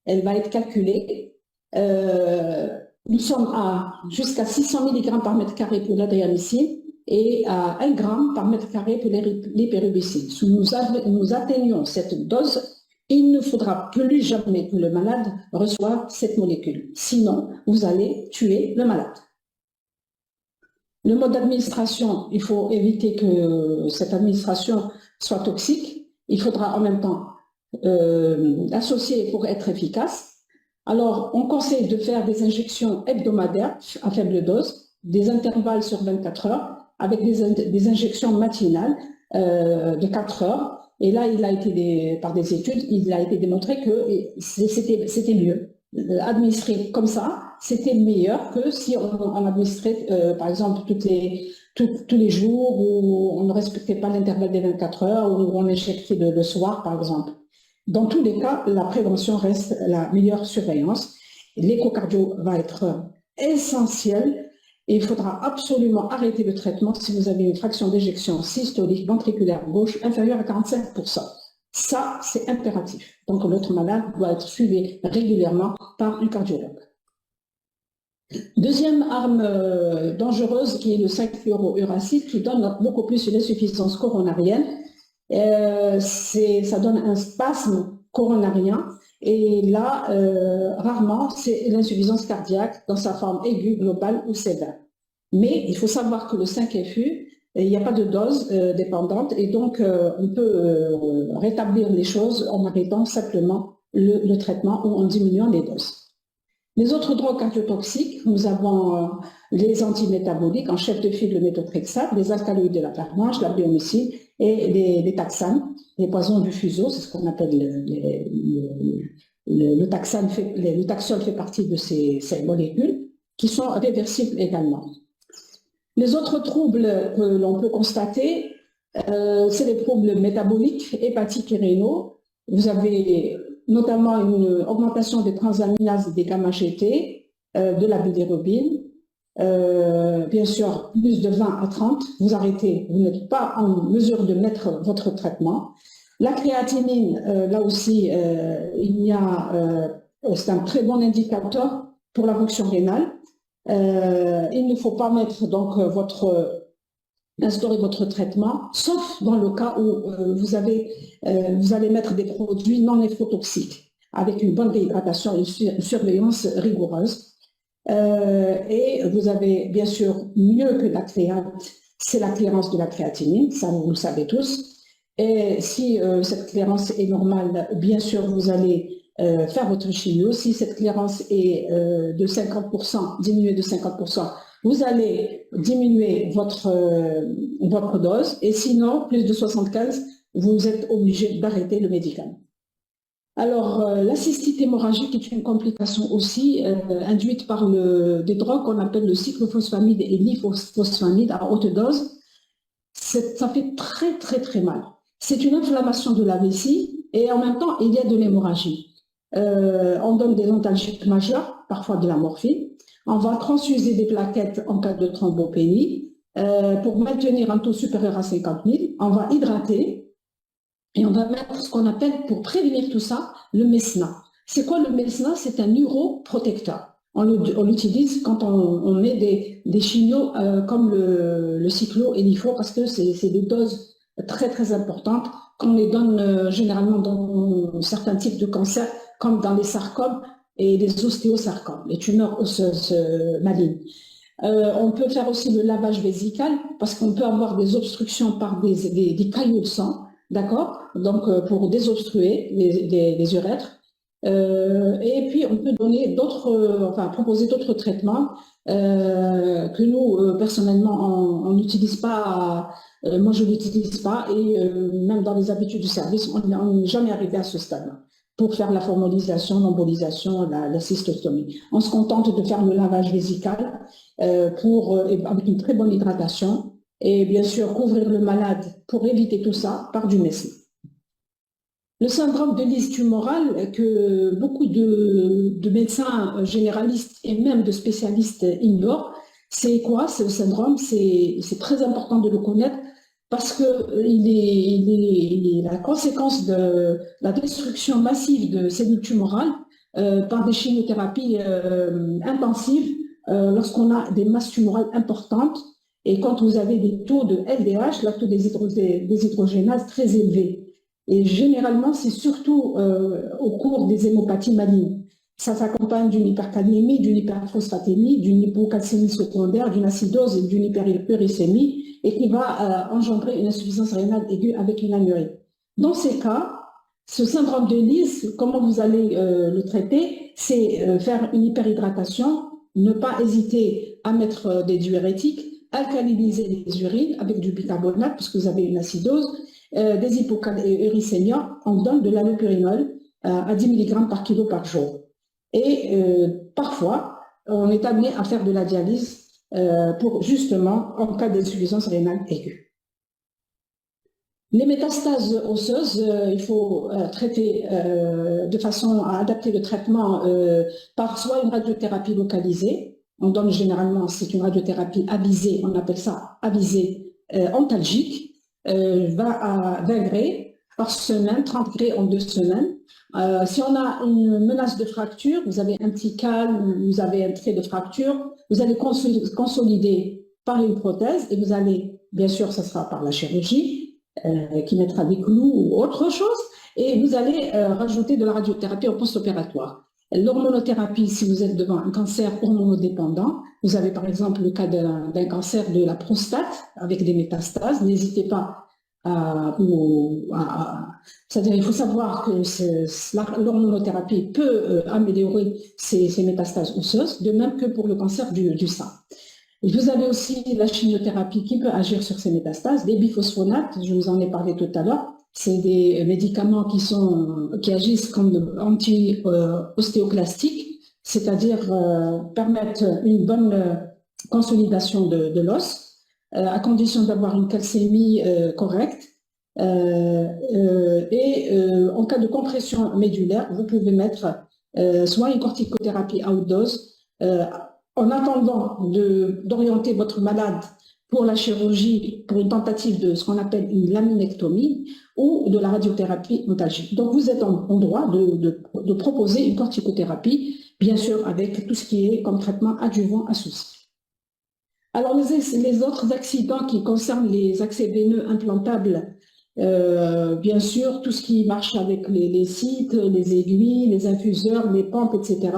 Elle va être calculée. Nous sommes à jusqu'à 600 mg par mètre carré pour l'adriamycine et à 1 g par mètre carré pour l'épirubicine. Si nous atteignons cette dose, il ne faudra plus jamais que le malade reçoive cette molécule. Sinon, vous allez tuer le malade. Le mode d'administration, il faut éviter que cette administration soit toxique. Il faudra en même temps l'associer pour être efficace. Alors, on conseille de faire des injections hebdomadaires à faible dose, des intervalles sur 24 heures, avec des injections matinales de 4 heures. Et là, par des études, il a été démontré que c'était mieux. Administrer comme ça, c'était meilleur que si on administrait, par exemple, tous les jours où on ne respectait pas l'intervalle des 24 heures, ou on injectait le soir, par exemple. Dans tous les cas, la prévention reste la meilleure surveillance. L'échocardio va être essentiel et il faudra absolument arrêter le traitement si vous avez une fraction d'éjection systolique ventriculaire gauche inférieure à 45%. Ça, c'est impératif. Donc, notre malade doit être suivi régulièrement par un cardiologue. Deuxième arme dangereuse qui est le 5-fluorouracil qui donne beaucoup plus une insuffisance coronarienne. Ça donne un spasme coronarien et là, rarement, c'est l'insuffisance cardiaque dans sa forme aiguë, globale ou sévère. Mais il faut savoir que le 5-FU, il n'y a pas de dose dépendante et donc on peut rétablir les choses en arrêtant simplement le traitement ou en diminuant les doses. Les autres drogues cardiotoxiques, nous avons les antimétaboliques, en chef de file le méthotrexate, les alcaloïdes de la pervenche, la bléomycine et les taxanes, les poisons du fuseau, c'est ce qu'on appelle le taxol fait partie de ces molécules qui sont réversibles également. Les autres troubles que l'on peut constater, c'est les troubles métaboliques, hépatiques et rénaux. Vous avez notamment une augmentation des transaminases des gamma-GT, de la bilirubine, bien sûr plus de 20 à 30, vous arrêtez, vous n'êtes pas en mesure de mettre votre traitement. La créatinine, là aussi, c'est un très bon indicateur pour la fonction rénale. Il ne faut pas mettre donc instaurer votre traitement, sauf dans le cas où vous allez mettre des produits non néphrotoxiques, avec une bonne réhydratation et une surveillance rigoureuse. Et vous avez bien sûr mieux que la créate, c'est la clairance de la créatinine, ça vous le savez tous. Et si cette clairance est normale, bien sûr vous allez faire votre chimio. Si cette clairance est de 50%, diminuée de 50%, vous allez diminuer votre dose. Et sinon, plus de 75, vous êtes obligé d'arrêter le médicament. Alors, la cystite hémorragique est une complication aussi induite par des drogues qu'on appelle le cyclophosphamide et l'ifosfamide à haute dose. Ça fait très, très, très mal. C'est une inflammation de la vessie et en même temps, il y a de l'hémorragie. On donne des antalgiques majeurs, parfois de la morphine. On va transfuser des plaquettes en cas de thrombopénie pour maintenir un taux supérieur à 50 000. On va hydrater et on va mettre ce qu'on appelle, pour prévenir tout ça, le Mesna. C'est quoi le Mesna? C'est un neuroprotecteur. On l'utilise quand on met des chimios comme le cyclo et l'ifo parce que c'est des doses très très importantes qu'on les donne généralement dans certains types de cancers comme dans les sarcomes et les ostéosarcomes, les tumeurs osseuses malignes. On peut faire aussi le lavage vésical parce qu'on peut avoir des obstructions par des caillots de sang, d'accord? Donc pour désobstruer les urètres. Et puis on peut donner proposer d'autres traitements que nous personnellement on n'utilise pas. Moi je l'utilise pas et même dans les habitudes du service on n'est jamais arrivé à ce stade pour faire la formolisation, l'embolisation, la cystostomie. On se contente de faire le lavage vésical avec une très bonne hydratation et bien sûr couvrir le malade pour éviter tout ça par du mesna. Le syndrome de Lise tumorale que beaucoup de médecins généralistes et même de spécialistes ignorent, c'est quoi ce syndrome? C'est très important de le connaître parce que il est la conséquence de la destruction massive de cellules tumorales par des chimiothérapies intensives lorsqu'on a des masses tumorales importantes et quand vous avez des taux de LDH, lactodéshydrogénase très élevés. Et généralement, c'est surtout au cours des hémopathies malignes. Ça s'accompagne d'une hypercalémie, d'une hyperphosphatémie, d'une hypocalcémie secondaire, d'une acidose et d'une hyperuricémie et qui va engendrer une insuffisance rénale aiguë avec une anurie. Dans ces cas, ce syndrome de Lise, comment vous allez le traiter? C'est faire une hyperhydratation, ne pas hésiter à mettre des diurétiques, alcaliniser les urines avec du bicarbonate puisque vous avez une acidose, des hypocalcémies, on donne de l'allopurinol à 10 mg par kilo par jour. Et parfois, on est amené à faire de la dialyse pour justement en cas d'insuffisance rénale aiguë. Les métastases osseuses, il faut traiter de façon à adapter le traitement par soit une radiothérapie localisée, on donne généralement, c'est une radiothérapie avisée, on appelle ça avisée antalgique, va à 20 degrés par semaine, 30 degrés en 2 semaines. Si on a une menace de fracture, vous avez un petit calme, vous avez un trait de fracture, vous allez consolider par une prothèse et vous allez, bien sûr, ça sera par la chirurgie, qui mettra des clous ou autre chose, et vous allez rajouter de la radiothérapie au post-opératoire. L'hormonothérapie, si vous êtes devant un cancer hormonodépendant, vous avez par exemple le cas d'un cancer de la prostate avec des métastases, n'hésitez pas c'est-à-dire il faut savoir que l'hormonothérapie peut améliorer ces métastases osseuses, de même que pour le cancer du sein. Et vous avez aussi la chimiothérapie qui peut agir sur ces métastases, des biphosphonates, je vous en ai parlé tout à l'heure. C'est des médicaments qui agissent comme anti-ostéoclastiques c'est-à-dire permettre une bonne consolidation de l'os, à condition d'avoir une calcémie correcte. En cas de compression médulaire, vous pouvez mettre soit une corticothérapie à haute dose, en attendant d'orienter votre malade pour la chirurgie, pour une tentative de ce qu'on appelle une laminectomie ou de la radiothérapie oncologique. Donc, vous êtes en droit de proposer une corticothérapie, bien sûr, avec tout ce qui est comme traitement adjuvant associé. Alors, les autres accidents qui concernent les accès veineux implantables, bien sûr, tout ce qui marche avec les sites, les aiguilles, les infuseurs, les pompes, etc.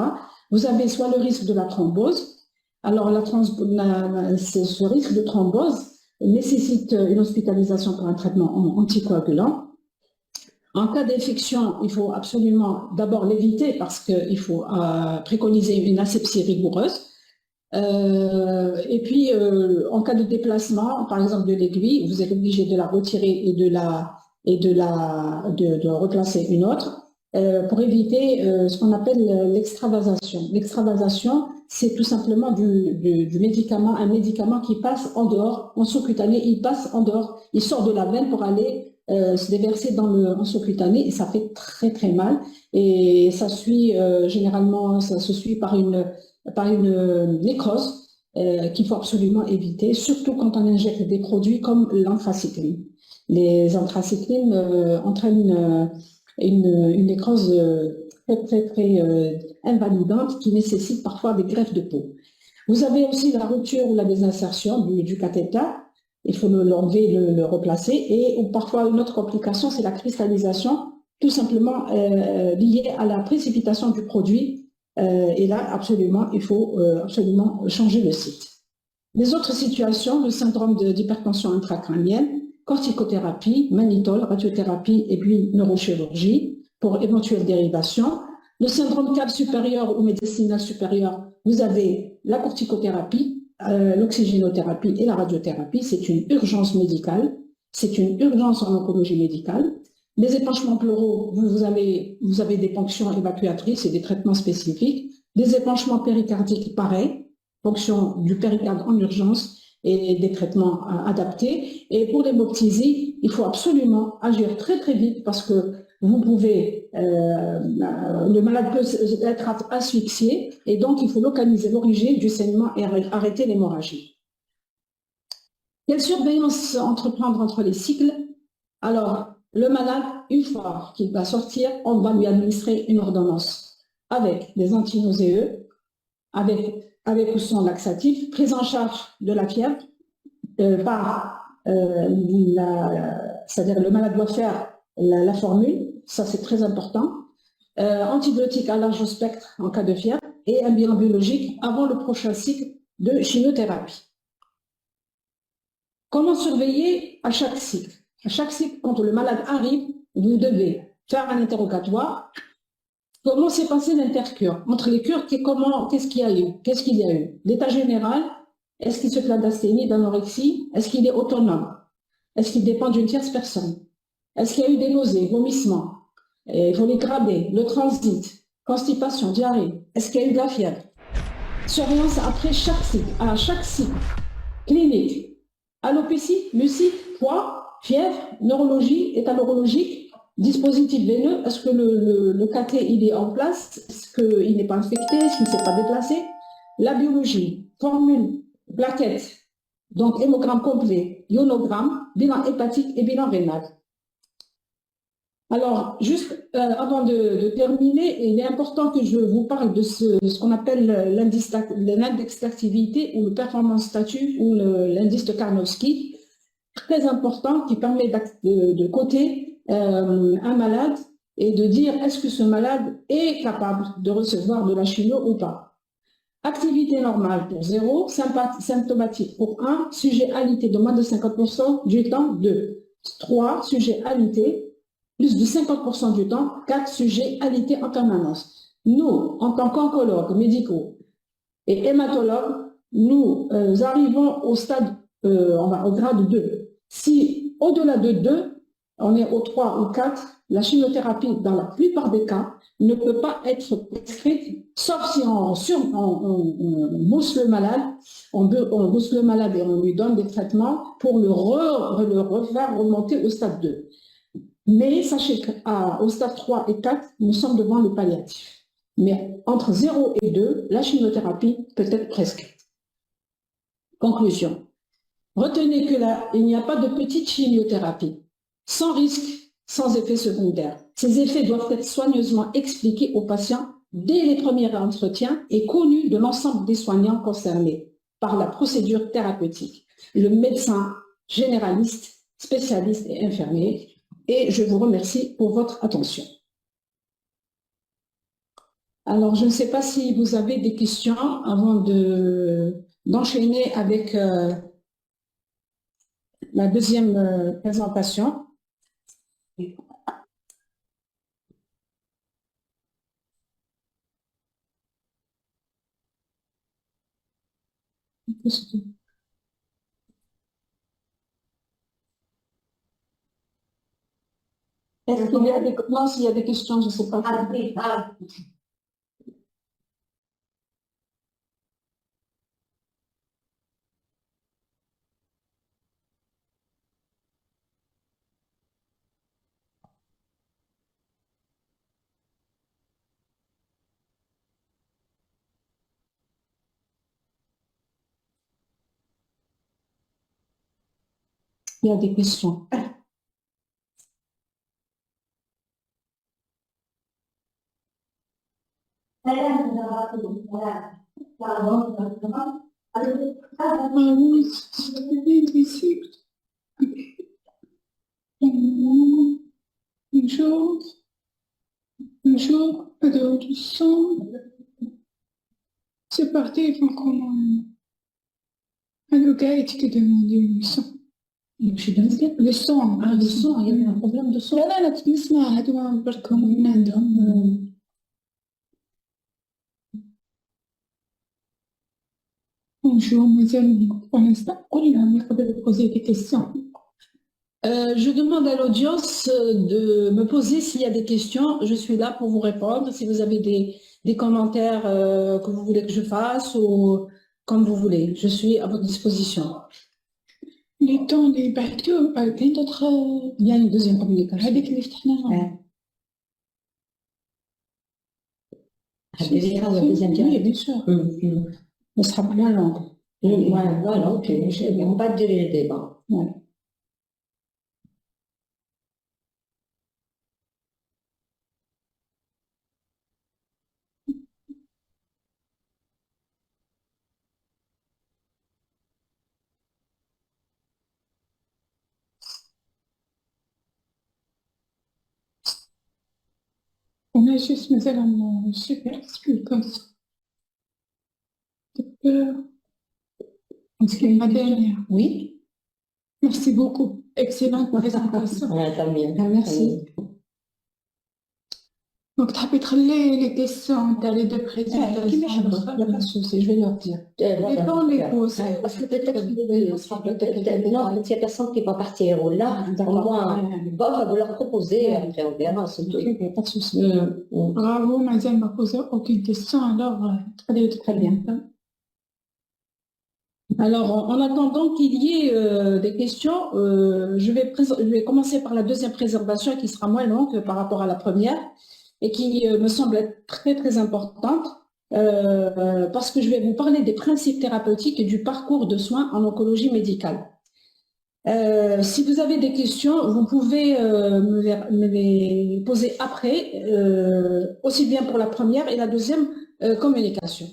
Vous avez soit le risque de la thrombose. Alors, ce risque de thrombose nécessite une hospitalisation pour un traitement anticoagulant. En cas d'infection, il faut absolument d'abord l'éviter parce qu'il faut préconiser une asepsie rigoureuse. Et puis, en cas de déplacement, par exemple de l'aiguille, vous êtes obligé de la retirer et de replacer une autre pour éviter ce qu'on appelle l'extravasation. L'extravasation, c'est tout simplement du médicament, un médicament qui passe en dehors, en sous-cutané, il passe en dehors, il sort de la veine pour aller se déverser en sous-cutané et ça fait très très mal. Et ça suit généralement, ça se suit par une nécrose qu'il faut absolument éviter, surtout quand on injecte des produits comme l'anthracycline. Les anthracyclines entraînent une nécrose très invalidante qui nécessite parfois des greffes de peau. Vous avez aussi la rupture ou la désinsertion du cathéter. Il faut l'enlever, le replacer. Ou parfois une autre complication, c'est la cristallisation, tout simplement liée à la précipitation du produit. Et là, absolument, il faut absolument changer le site. Les autres situations, le syndrome d'hypertension intracrânienne, corticothérapie, mannitol, radiothérapie et puis neurochirurgie pour éventuelles dérivations. Le syndrome cave supérieur ou médiastinal supérieur, vous avez la corticothérapie, l'oxygénothérapie et la radiothérapie. C'est une urgence médicale, c'est une urgence en oncologie médicale. Les épanchements pleuraux, vous avez des ponctions évacuatrices et des traitements spécifiques. Les épanchements péricardiques, pareil, ponction du péricarde en urgence et des traitements adaptés. Et pour l'hémoptysie, il faut absolument agir très très vite parce que vous pouvez, le malade peut être asphyxié et donc il faut localiser l'origine du saignement et arrêter l'hémorragie. Quelle surveillance entreprendre entre les cycles? Alors, le malade, une fois qu'il va sortir, on va lui administrer une ordonnance avec des antinauséeux, avec ou sans laxatif, prise en charge de la fièvre c'est-à-dire le malade doit faire la formule, ça c'est très important, antibiotiques à large spectre en cas de fièvre et un bilan biologique avant le prochain cycle de chimiothérapie. Comment surveiller à chaque cycle? À chaque cycle, quand le malade arrive, vous devez faire un interrogatoire. Comment s'est passé l'intercure? Entre les cures, qu'est-ce qu'il y a eu? Qu'est-ce qu'il y a eu? L'état général, est-ce qu'il se plaint d'asthénie, d'anorexie? Est-ce qu'il est autonome? Est-ce qu'il dépend d'une tierce personne? Est-ce qu'il y a eu des nausées, vomissements? Il faut les grader, le transit, constipation, diarrhée. Est-ce qu'il y a eu de la fièvre? Surveillance après chaque cycle, à chaque cycle. Clinique, alopécie, lucie, poids, fièvre, neurologie, état neurologique, dispositif veineux, est-ce que le cathé il est en place? Est-ce qu'il n'est pas infecté? Est-ce qu'il ne s'est pas déplacé? La biologie, formule, plaquette, donc hémogramme complet, ionogramme, bilan hépatique et bilan rénal. Alors, juste avant de terminer, il est important que je vous parle de ce qu'on appelle l'index d'activité ou le performance statut ou l'indice de Karnowski, très important qui permet de coter un malade et de dire est-ce que ce malade est capable de recevoir de la chimio ou pas. Activité normale pour 0, symptomatique pour 1, sujet alité de moins de 50% du temps 2, 3, sujet alité plus de 50% du temps, 4 sujets alité en permanence. Nous, en tant qu'oncologues médicaux et hématologues, nous arrivons au stade, au grade 2. Si au-delà de 2, on est au 3 ou 4, la chimiothérapie, dans la plupart des cas, ne peut pas être prescrite, sauf si on mousse le malade, on mousse le malade et on lui donne des traitements pour le refaire remonter au stade 2. Mais sachez qu'au stade 3 et 4, nous sommes devant le palliatif. Mais entre 0 et 2, la chimiothérapie peut être prescrite. Conclusion. Retenez que là, il n'y a pas de petite chimiothérapie, sans risque, sans effet secondaire. Ces effets doivent être soigneusement expliqués aux patients dès les premiers entretiens et connus de l'ensemble des soignants concernés par la procédure thérapeutique, le médecin généraliste, spécialiste et infirmier. Et je vous remercie pour votre attention. Alors, je ne sais pas si vous avez des questions avant d'enchaîner avec la deuxième présentation. Est-ce qu'il y a des... Non, s'il y a des questions, je ne sais pas. Il y a des questions. Bonjour, alors du son. C'est parti, il faut qu'on... Le gars qui demandé le son. Le son. Ah, le son, il y a un problème de son. لا تسمع هذو بركم من عندهم. Bonjour, mesdames. Pour l'instant, on va poser des questions. Je demande à l'audience de me poser s'il y a des questions. Je suis là pour vous répondre. Si vous avez des commentaires que vous voulez que je fasse ou comme vous voulez, je suis à votre disposition. Les temps, les bateaux, Il y a une deuxième communication. هذيك اللي فتحناها. Oui, bien sûr. Ce sera moins long. Voilà, ok. On va pas durer le débat. Ouais. On a juste مثلا super explication. Oui. Merci beaucoup. Excellente présentation. Tant mieux. Merci. Donc, tu as تخلي les questions تاع les deux Il présentations. n'y a pas de souci, je vais leur dire. Les temps les poser. Parce que peut-être non, il y a personne qui va partir ou là, au moins, vous leur proposer, après on verra, c'est tout. Il n'y a pas de souci. Bravo, madame m'a posé aucune question, alors Très bien. Alors, en attendant qu'il y ait des questions, je vais commencer par la deuxième présentation qui sera moins longue par rapport à la première et qui me semble être très très importante parce que je vais vous parler des principes thérapeutiques et du parcours de soins en oncologie médicale. Si vous avez des questions, vous pouvez me les poser après, aussi bien pour la première et la deuxième communication.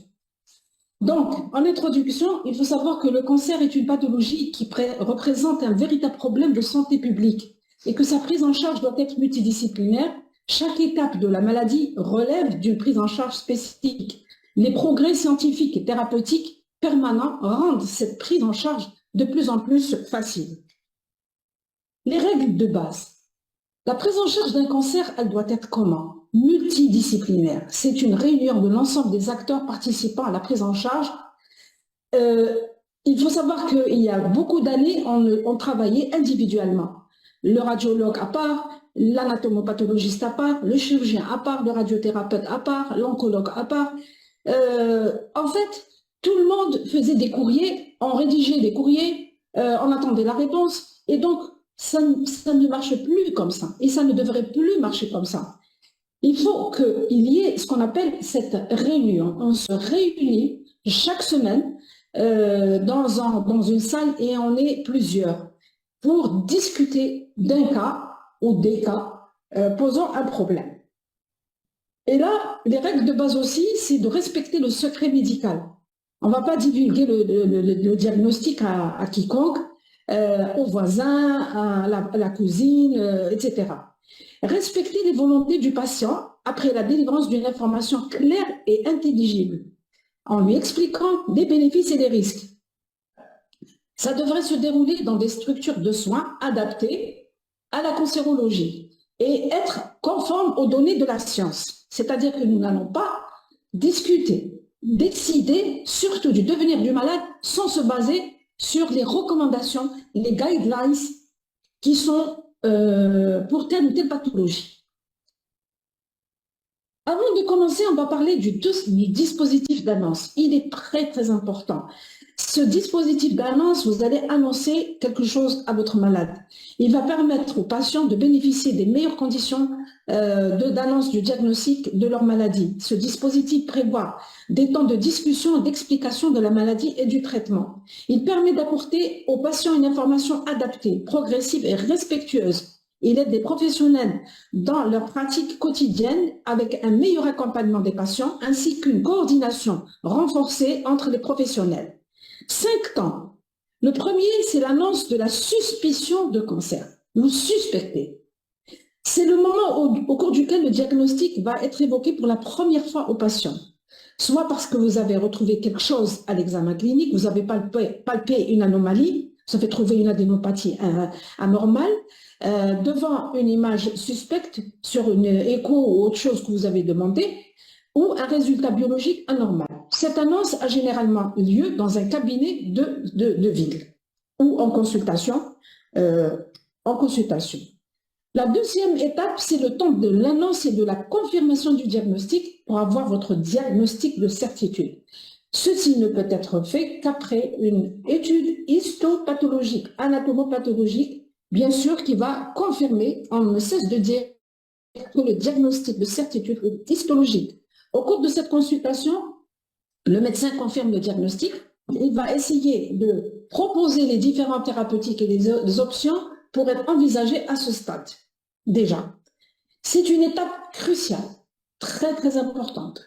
Donc, en introduction, il faut savoir que le cancer est une pathologie qui représente un véritable problème de santé publique et que sa prise en charge doit être multidisciplinaire. Chaque étape de la maladie relève d'une prise en charge spécifique. Les progrès scientifiques et thérapeutiques permanents rendent cette prise en charge de plus en plus facile. Les règles de base. La prise en charge d'un cancer, elle doit être comment? Multidisciplinaire. C'est une réunion de l'ensemble des acteurs participant à la prise en charge. Il faut savoir qu'il y a beaucoup d'années, on travaillait individuellement. Le radiologue à part, l'anatomopathologiste à part, le chirurgien à part, le radiothérapeute à part, l'oncologue à part. En fait, tout le monde faisait des courriers, on rédigeait des courriers, on attendait la réponse. Et donc, ça ne marche plus comme ça. Et ça ne devrait plus marcher comme ça. Il faut qu'il y ait ce qu'on appelle cette réunion. On se réunit chaque semaine dans une salle et on est plusieurs pour discuter d'un cas ou des cas posant un problème. Et là, les règles de base aussi, c'est de respecter le secret médical. On ne va pas divulguer le diagnostic à quiconque, aux voisins, à la cousine, etc. Respecter les volontés du patient après la délivrance d'une information claire et intelligible, en lui expliquant les bénéfices et les risques. Ça devrait se dérouler dans des structures de soins adaptées à la cancérologie et être conformes aux données de la science. C'est-à-dire que nous n'allons pas discuter, décider surtout du devenir du malade sans se baser sur les recommandations, les guidelines qui sont pour telle ou telle pathologie. Avant de commencer, on va parler du dispositif d'annonce. Il est très, très important. Ce dispositif d'annonce, vous allez annoncer quelque chose à votre malade. Il va permettre aux patients de bénéficier des meilleures conditions d'annonce du diagnostic de leur maladie. Ce dispositif prévoit des temps de discussion et d'explication de la maladie et du traitement. Il permet d'apporter aux patients une information adaptée, progressive et respectueuse. Il aide des professionnels dans leur pratique quotidienne avec un meilleur accompagnement des patients ainsi qu'une coordination renforcée entre les professionnels. 5 temps. Le premier, c'est l'annonce de la suspicion de cancer. Vous suspectez. C'est le moment au cours duquel le diagnostic va être évoqué pour la première fois au patient. Soit parce que vous avez retrouvé quelque chose à l'examen clinique, vous avez palpé une anomalie, vous avez trouvé une adénopathie anormale, devant une image suspecte sur une écho ou autre chose que vous avez demandé, ou un résultat biologique anormal. Cette annonce a généralement lieu dans un cabinet de ville ou en consultation. La deuxième étape, c'est le temps de l'annonce et de la confirmation du diagnostic pour avoir votre diagnostic de certitude. Ceci ne peut être fait qu'après une étude histopathologique, anatomopathologique, bien sûr, qui va confirmer, on ne cesse de dire que le diagnostic de certitude est histologique. Au cours de cette consultation, le médecin confirme le diagnostic, il va essayer de proposer les différentes thérapeutiques et les options pour être envisagées à ce stade. Déjà, c'est une étape cruciale, très très importante.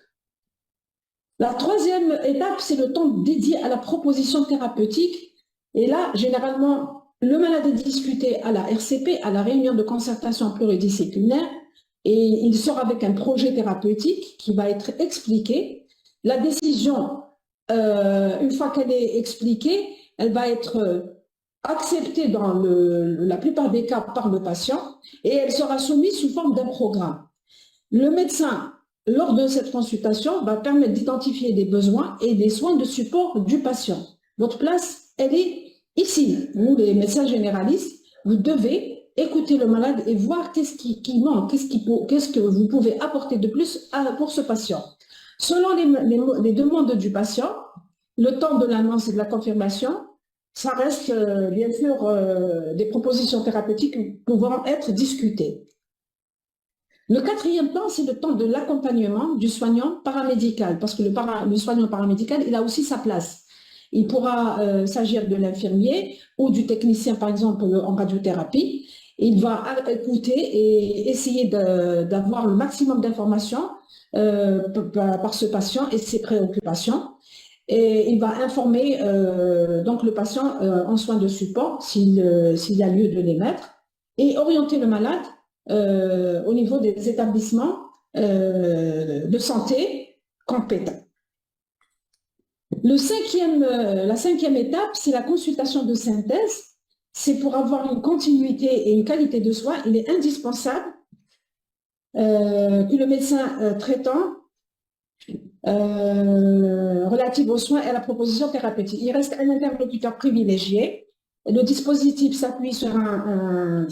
La troisième étape, c'est le temps dédié à la proposition thérapeutique. Et là, généralement, le malade est discuté à la RCP, à la réunion de concertation pluridisciplinaire, et il sort avec un projet thérapeutique qui va être expliqué. La décision, une fois qu'elle est expliquée, elle va être acceptée dans la plupart des cas par le patient et elle sera soumise sous forme d'un programme. Le médecin, lors de cette consultation, va permettre d'identifier des besoins et des soins de support du patient. Votre place, elle est ici. Vous, les médecins généralistes, vous devez écouter le malade et voir qu'est-ce qui manque, qu'est-ce que vous pouvez apporter de plus pour ce patient. Selon les demandes du patient, le temps de l'annonce et de la confirmation, ça reste bien sûr des propositions thérapeutiques pouvant être discutées. Le quatrième temps, c'est le temps de l'accompagnement du soignant paramédical, parce que le soignant paramédical, il a aussi sa place. Il pourra s'agir de l'infirmier ou du technicien, par exemple, en radiothérapie. Il va écouter et essayer d'avoir le maximum d'informations par ce patient et ses préoccupations. Et il va informer donc le patient en soins de support s'il y a lieu de les mettre et orienter le malade au niveau des établissements de santé compétents. La cinquième étape, c'est la consultation de synthèse. C'est pour avoir une continuité et une qualité de soins, il est indispensable que le médecin traitant relative aux soins et à la proposition thérapeutique. Il reste un interlocuteur privilégié Le dispositif s'appuie sur un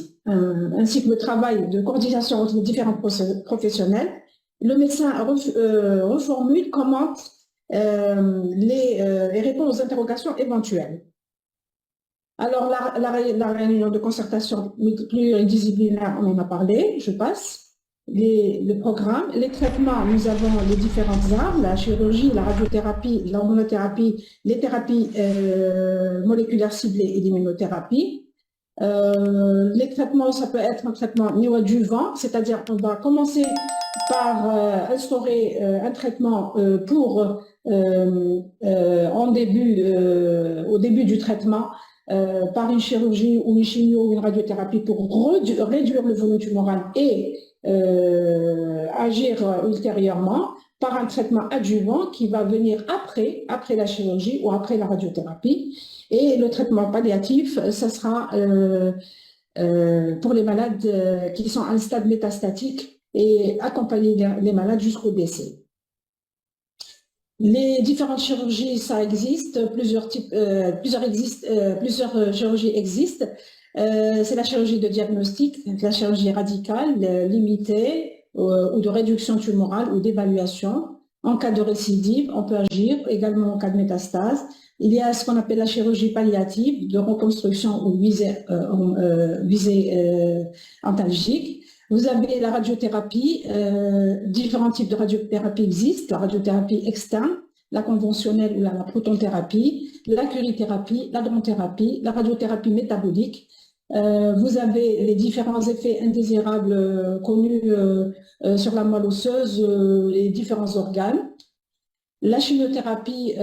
cycle de travail de coordination entre les différents professionnels. Le médecin reformule, commente et répond aux interrogations éventuelles. Alors, la réunion de concertation pluridisciplinaire, on en a parlé, je passe. Le programme, les traitements, nous avons les différentes armes, la chirurgie, la radiothérapie, l'hormonothérapie, les thérapies moléculaires ciblées et l'immunothérapie. Les traitements, ça peut être un traitement néoadjuvant, c'est-à-dire qu'on va commencer par instaurer un traitement au début du traitement, par une chirurgie ou une chimio ou une radiothérapie pour réduire le volume tumoral et agir ultérieurement par un traitement adjuvant qui va venir après la chirurgie ou après la radiothérapie. Et le traitement palliatif, ça sera pour les malades qui sont à un stade métastatique et accompagner les malades jusqu'au décès. Les différentes chirurgies, ça existe, plusieurs chirurgies existent. C'est la chirurgie de diagnostic, la chirurgie radicale, limitée, ou de réduction tumorale ou d'évaluation. En cas de récidive, on peut agir, également en cas de métastase. Il y a ce qu'on appelle la chirurgie palliative, de reconstruction ou visée antalgique. Vous avez la radiothérapie, différents types de radiothérapie existent, la radiothérapie externe, la conventionnelle ou la protonthérapie, la curithérapie, la dronothérapie, la radiothérapie métabolique. Vous avez les différents effets indésirables connus sur la moelle osseuse, les différents organes. La chimiothérapie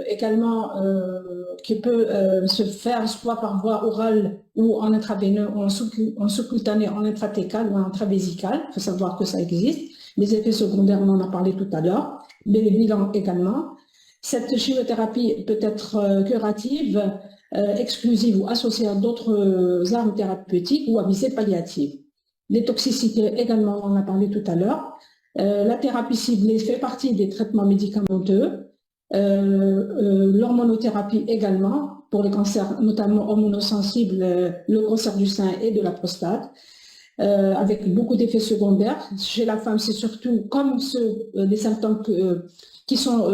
également qui peut se faire soit par voie orale ou en intraveineux, ou en sous-cutané, en intratécal ou en intravésicale. Il faut savoir que ça existe. Les effets secondaires, on en a parlé tout à l'heure. Les bilans également. Cette chimiothérapie peut être curative, exclusive ou associée à d'autres armes thérapeutiques ou à visée palliative. Les toxicités également, on en a parlé tout à l'heure. La thérapie ciblée fait partie des traitements médicamenteux. L'hormonothérapie également, pour les cancers notamment hormonosensibles, le cancer du sein et de la prostate, avec beaucoup d'effets secondaires. Chez la femme, c'est surtout comme les symptômes qui sont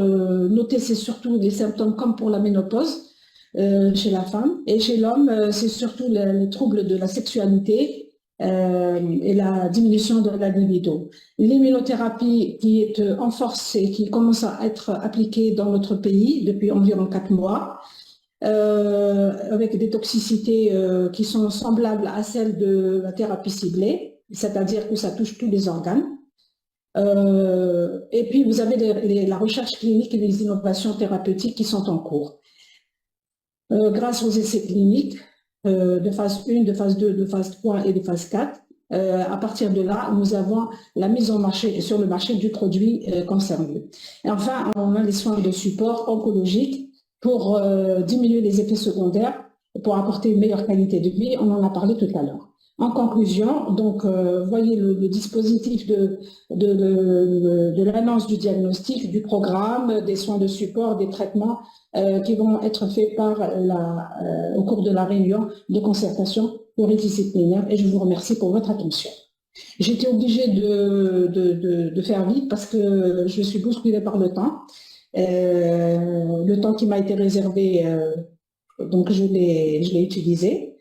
notés, c'est surtout des symptômes comme pour la ménopause chez la femme. Et chez l'homme, c'est surtout les troubles de la sexualité, et la diminution de la libido. L'immunothérapie qui est en force et qui commence à être appliquée dans notre pays depuis environ 4 mois, avec des toxicités qui sont semblables à celles de la thérapie ciblée, c'est-à-dire que ça touche tous les organes. Et puis vous avez la recherche clinique et les innovations thérapeutiques qui sont en cours. Grâce aux essais cliniques, de phase 1, de phase 2, de phase 3 et de phase 4. À partir de là, nous avons la mise sur le marché du produit concerné. Et enfin, on a les soins de support oncologique pour diminuer les effets secondaires, pour apporter une meilleure qualité de vie. On en a parlé tout à l'heure. En conclusion, donc, voyez le dispositif de l'annonce du diagnostic, du programme, des soins de support, des traitements qui vont être faits au cours de la réunion de concertation pluridisciplinaire. Et je vous remercie pour votre attention. J'étais obligée de faire vite parce que je suis bousculée par le temps. Le temps qui m'a été réservé, donc je l'ai utilisé.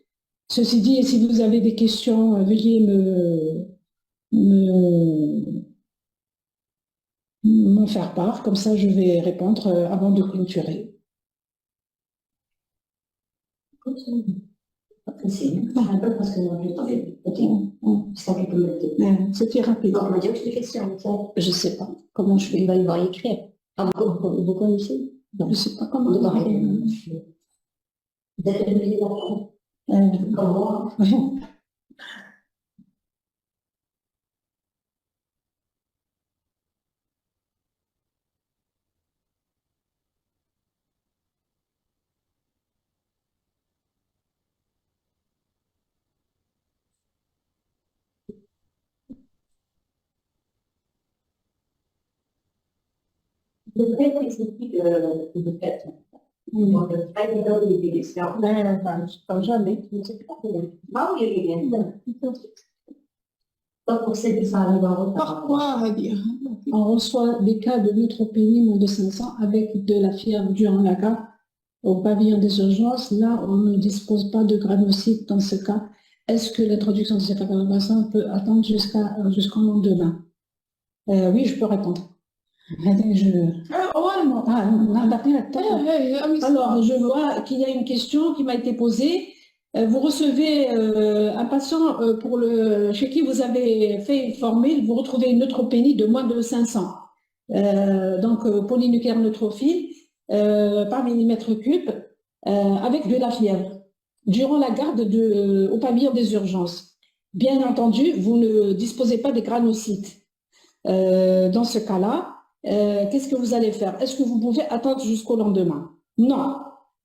Ceci dit, si vous avez des questions, veuillez m'en faire part, comme ça je vais répondre avant de clôturer. C'était rapide. Je ne sais pas comment je fais. Il va y écrire. Ah, vous connaissez? Je ne sais pas comment. Vous êtes obligé d'apprendre. Comment? C'est très spécifique que vous faites. Jamais. Pourquoi, Hadia? On reçoit des cas de neutropénie moins de 500 avec de la fièvre durant la garde au pavillon des urgences. Là, on ne dispose pas de granulocytes dans ce cas. Est-ce que l'introduction de ces facteurs de croissance peut attendre jusqu'au lendemain? Oui, je peux répondre. Alors, je vois qu'il y a une question qui m'a été posée. Vous recevez un patient chez qui vous avez fait une formule, vous retrouvez une neutropénie de moins de 500. Donc, polynucléaire neutrophile par millimètre cube avec de la fièvre durant la garde au pavillon des urgences. Bien entendu, vous ne disposez pas des granulocytes. Dans ce cas-là, qu'est-ce que vous allez faire? Est-ce que vous pouvez attendre jusqu'au lendemain? Non,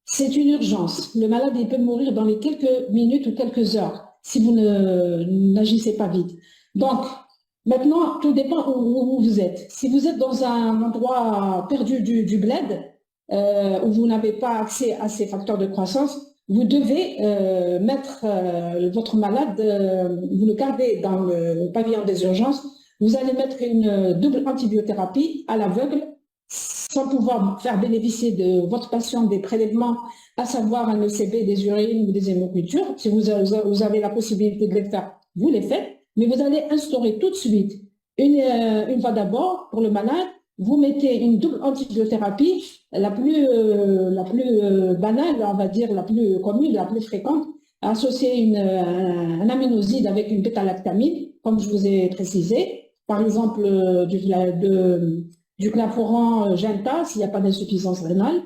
c'est une urgence. Le malade il peut mourir dans les quelques minutes ou quelques heures si vous n'agissez pas vite. Donc, maintenant, tout dépend où vous êtes. Si vous êtes dans un endroit perdu du bled, où vous n'avez pas accès à ces facteurs de croissance, vous devez mettre votre malade, vous le gardez dans le pavillon des urgences. Vous allez mettre une double antibiothérapie à l'aveugle sans pouvoir faire bénéficier de votre patient des prélèvements, à savoir un ECB, des urines ou des hémocultures. Si vous avez la possibilité de les faire, vous les faites, mais vous allez instaurer tout de suite une fois d'abord pour le malade, vous mettez une double antibiothérapie, la plus banale, on va dire, la plus commune, la plus fréquente, associer un aminoside avec une bêta-lactamine, comme je vous ai précisé. Par exemple, du claforan Genta, s'il n'y a pas d'insuffisance rénale,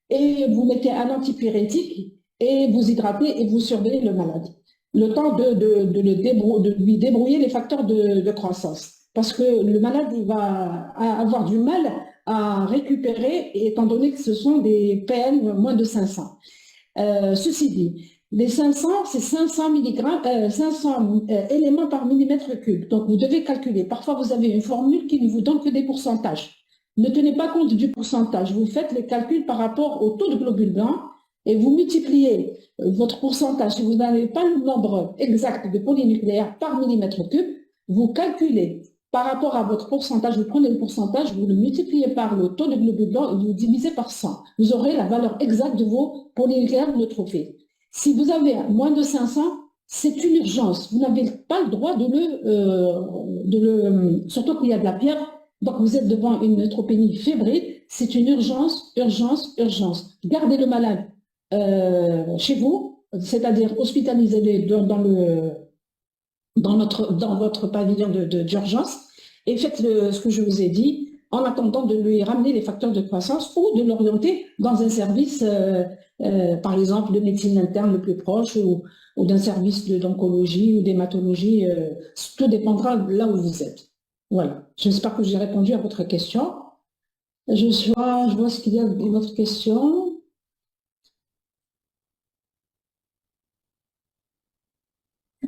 et vous mettez un antipyrétique, et vous hydratez et vous surveillez le malade. Le temps de lui débrouiller les facteurs de croissance. Parce que le malade il va avoir du mal à récupérer, étant donné que ce sont des PN moins de 500. Ceci dit, les 500, c'est 500 éléments par millimètre cube. Donc, vous devez calculer. Parfois, vous avez une formule qui ne vous donne que des pourcentages. Ne tenez pas compte du pourcentage. Vous faites les calculs par rapport au taux de globules blancs et vous multipliez votre pourcentage. Si vous n'avez pas le nombre exact de polynucléaires par millimètre cube, vous calculez par rapport à votre pourcentage. Vous prenez le pourcentage, vous le multipliez par le taux de globules blancs et vous divisez par 100. Vous aurez la valeur exacte de vos polynucléaires neutrophils. Si vous avez moins de 500, c'est une urgence. Vous n'avez pas le droit surtout qu'il y a de la fièvre, donc vous êtes devant une neutropénie fébrile, c'est une urgence, urgence, urgence. Gardez le malade chez vous, c'est-à-dire hospitalisez-le dans votre pavillon d'urgence et faites ce que je vous ai dit en attendant de lui ramener les facteurs de croissance ou de l'orienter dans un service, par exemple, de médecine interne le plus proche ou d'un service d'oncologie ou d'hématologie. Tout dépendra de là où vous êtes. Voilà. J'espère que j'ai répondu à votre question. Je vois ce qu'il y a une autre question.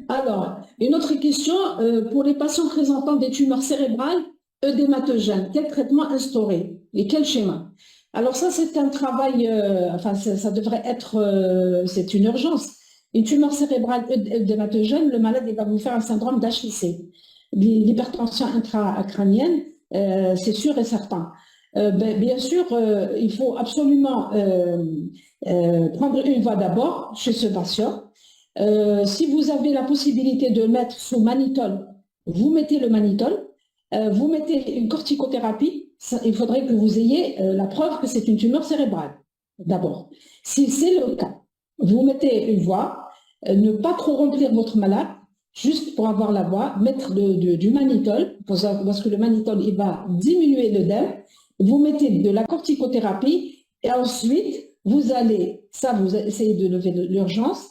Alors, une autre question, pour les patients présentant des tumeurs cérébrales œdématogènes, quel traitement instaurer et quel schéma? Alors ça, c'est un travail, ça devrait être, c'est une urgence. Une tumeur cérébrale œdématogène, le malade il va vous faire un syndrome d'HIC. L'hypertension intracrânienne, c'est sûr et certain. Bien sûr, il faut absolument prendre une voie d'abord chez ce patient. Si vous avez la possibilité de mettre sous mannitol, vous mettez le mannitol, vous mettez une corticothérapie, il faudrait que vous ayez la preuve que c'est une tumeur cérébrale, d'abord. Si c'est le cas, vous mettez une voie, ne pas trop remplir votre malade, juste pour avoir la voie, mettre du mannitol, parce que le mannitol, il va diminuer l'œdème, vous mettez de la corticothérapie, et ensuite, vous essayez de lever l'urgence.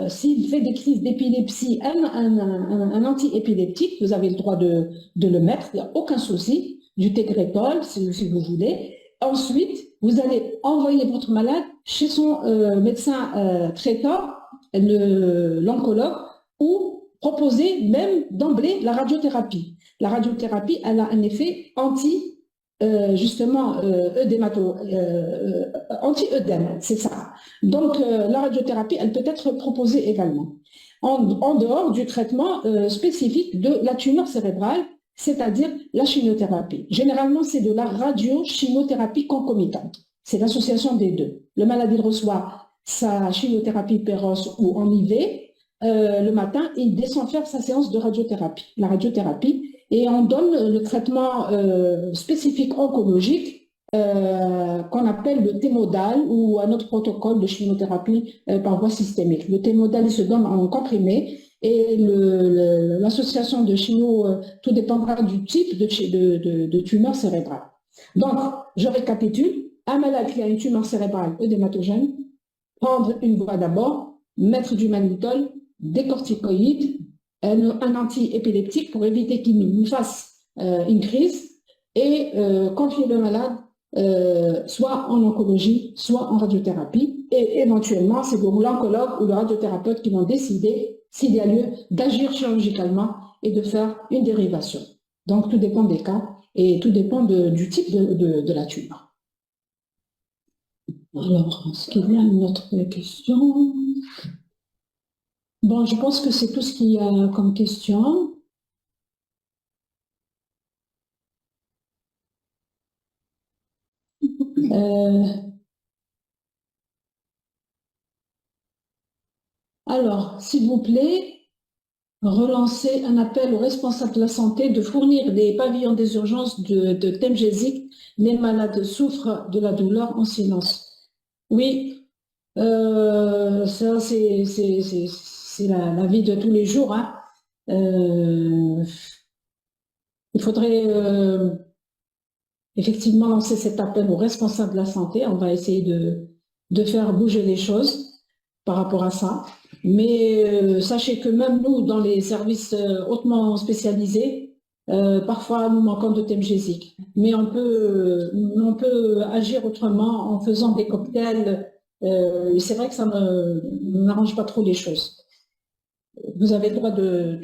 S'il fait des crises d'épilepsie, un anti-épileptique, vous avez le droit de le mettre, il n'y a aucun souci, du Tegretol si vous voulez. Ensuite, vous allez envoyer votre malade chez son médecin traiteur, l'oncologue, ou proposer même d'emblée la radiothérapie. La radiothérapie, elle a un effet justement anti-œdème, c'est ça. Donc, la radiothérapie, elle peut être proposée également. En dehors du traitement spécifique de la tumeur cérébrale, c'est-à-dire la chimiothérapie. Généralement, c'est de la radiochimiothérapie concomitante. C'est l'association des deux. Le malade, il reçoit sa chimiothérapie Péros ou en IV le matin, il descend faire sa séance de radiothérapie, la radiothérapie, et on donne le traitement spécifique oncologique qu'on appelle le T-modal ou un autre protocole de chimiothérapie par voie systémique. Le T-modal se donne en comprimé et l'association de chimio, tout dépendra du type de tumeur cérébrale. Donc, je récapitule, un malade qui a une tumeur cérébrale œdématogène, prendre une voie d'abord, mettre du mannitol, des corticoïdes, un anti-épileptique pour éviter qu'il nous fasse une crise et confier le malade soit en oncologie, soit en radiothérapie. Et éventuellement, c'est l'oncologue ou le radiothérapeute qui vont décider s'il y a lieu d'agir chirurgicalement et de faire une dérivation. Donc, tout dépend des cas et tout dépend du type de la tumeur. Alors, est-ce qu'il y a une autre question? Bon, je pense que c'est tout ce qu'il y a comme question. Alors, s'il vous plaît, relancez un appel aux responsables de la santé de fournir des pavillons des urgences de Temgesic. Les malades souffrent de la douleur en silence. Oui, ça c'est la vie de tous les jours, hein. Il faudrait effectivement lancer cet appel aux responsables de la santé. On va essayer de faire bouger les choses par rapport à ça. Mais sachez que même nous, dans les services hautement spécialisés, parfois nous manquons de Temgesic. Mais on peut agir autrement en faisant des cocktails. C'est vrai que ça n'arrange pas trop les choses. Vous avez le droit de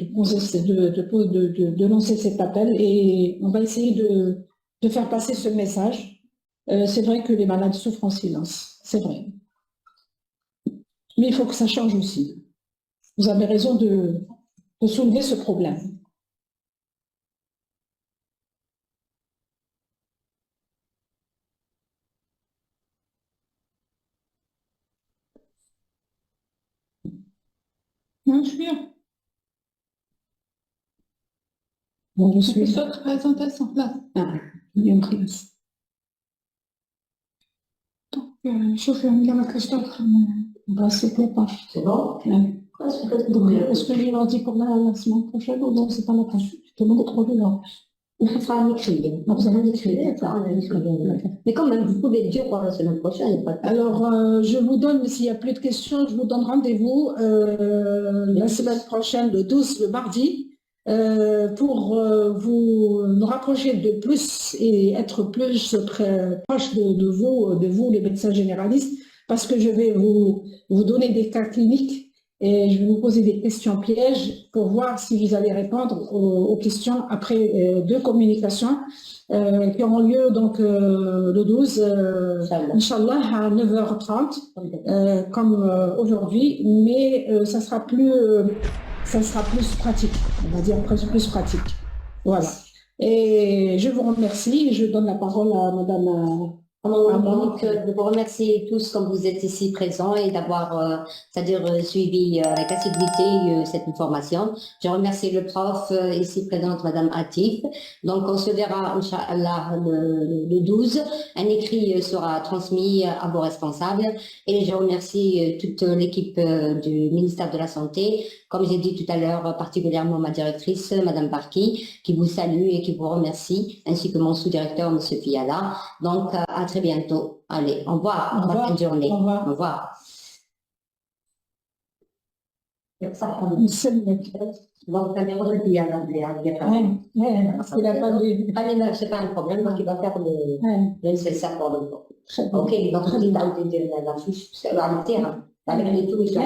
lancer cet appel et on va essayer de faire passer ce message. C'est vrai que les malades souffrent en silence, c'est vrai. Mais il faut que ça change aussi. Vous avez raison de soulever ce problème. Non, je suis bien. Bon, je suis... C'est autre présentation là. Ah, il y a une classe. Donc, شوفي عندي ما كاش d'autres. Bah, c'était pas. C'est bon? Ouais. Est-ce que je leur dis pour la semaine prochaine ou non, c'est pas la peine? Tout le monde est trop long. On fera un écrit. Vous avez un écrit. Mais quand même, vous pouvez le dire pour la semaine prochaine. Alors, je vous donne, s'il n'y a plus de questions, je vous donne rendez-vous la semaine prochaine, le 12, le mardi, pour vous nous rapprocher de plus et être plus proche de vous, les médecins généralistes, parce que je vais vous donner des cas cliniques et je vais vous poser des questions pièges pour voir si vous allez répondre aux questions après deux communications qui auront lieu donc le 12, Inch'Allah, à 9h30, comme aujourd'hui, mais ça sera plus pratique, on va dire plus pratique. Voilà. Et je vous remercie, je donne la parole à Madame Donc, de vous remercier tous comme vous êtes ici présents et d'avoir, c'est-à-dire suivi avec assiduité cette information. Je remercie le prof ici présente, Madame Atif. Donc, on se verra, Inch'Allah, le 12. Un écrit sera transmis à vos responsables. Et je remercie toute l'équipe du ministère de la Santé. Comme j'ai dit tout à l'heure, particulièrement ma directrice, Madame Barki, qui vous salue et qui vous remercie, ainsi que mon sous-directeur, Monsieur Fiala. Donc, à très bientôt. Allez, au revoir. Bonne journée. Au revoir. Au revoir. C'est pas un problème, donc il va faire le nécessaire pour le temps. Ok, donc il a la fiche, c'est le terrain. Avec les touches, c'est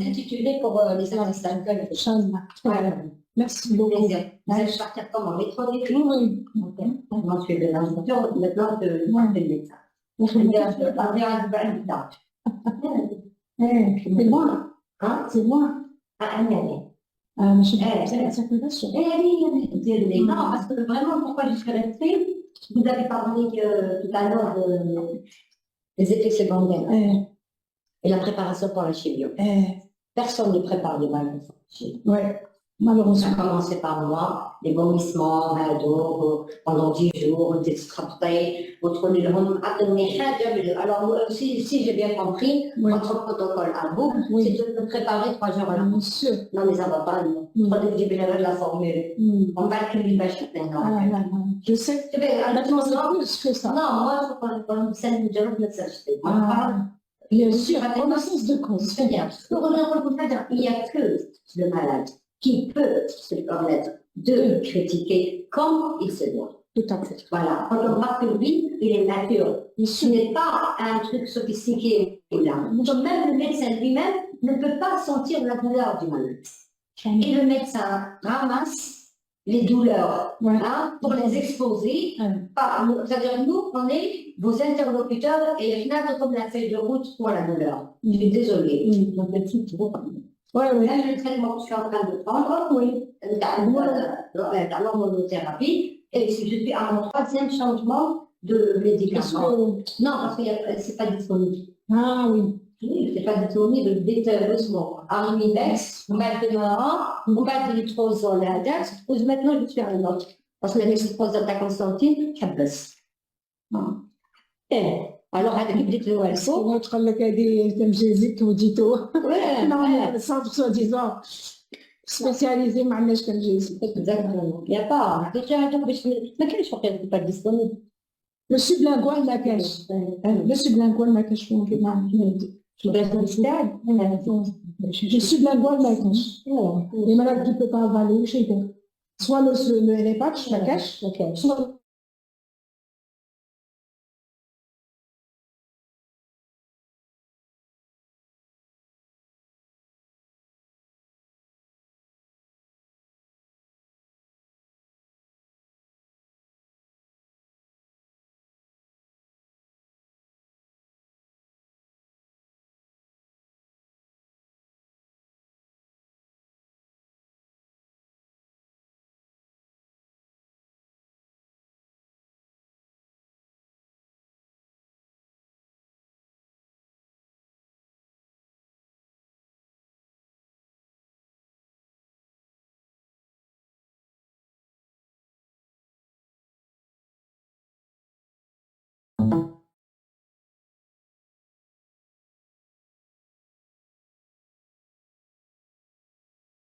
intitulé pour les assistants. Merci beaucoup. Plaisir. Vous allez partir comme en métro des filles. Oui. Ok. Moi, je fais de l'instruction. Maintenant, je fais le médecin. C'est moi. Hein? C'est moi. Ah, année. Mais je Eh, fais la circulation. Non, parce que vraiment, pourquoi je suis restée, vous avez parlé tout à l'heure des effets secondaires et la préparation pour la chimio. Personne ne prépare les malades pour la chimio. Ouais, Ça a malheureusement. commencé par moi, les vomissements, mal d'eau, pendant 10 jours, des extraptés, votre alors, si j'ai bien compris, Oui. votre protocole à vous, Oui. c'est de me préparer 3 jours à l'avance. Monsieur. Non, mais ça va pas, non. Prenez du bénévole de la formule. On va que les vaches maintenant. Je sais. Tu sais, Maintenant, c'est plus que ça. non, moi, je ne parle pas de dialogue de s'acheter. Moi, je parle Bien sûr, connaissance de cause. c'est-à-dire, il n'y a que le malade qui peut se permettre de critiquer comme il se doit. Tout à fait. Voilà. Quand on voit que lui, il est nature. Ce n'est pas un truc sophistiqué. Donc même le médecin lui-même ne peut pas sentir la douleur du malade. Et le médecin ramasse les douleurs pour les exposer. C'est-à-dire, nous, on est vos interlocuteurs et finalement, comme la feuille de route pour la douleur. Je suis désolée. Donc, le titre, tu vois. Oui. Même le traitement que je suis en train de prendre, la hormonothérapie, et je suis à mon 3e changement de médicament. Non, parce que ce n'est pas disponible. Ah oui. C'est pas disponible déterminement. Arimidex, on met de on met de nitrosoladex, ou maintenant je suis à un autre. Parce que la nitrosoladex à Constantine, ça baisse. Alors, avec les petites nouvelles, c'est notre localité, comme j'hésite au dito. Non, le centre soi-disant spécialisé, mais comme j'hésite. Exactement. Il n'y a pas. Mais quel choix n'est pas disponible? Le sublingual, la cache. Le sublingual, la cache. Je suis de la voie de la cache. Les malades qui ne peuvent pas avaler, je sais pas. Soit les patchs, la cache, soit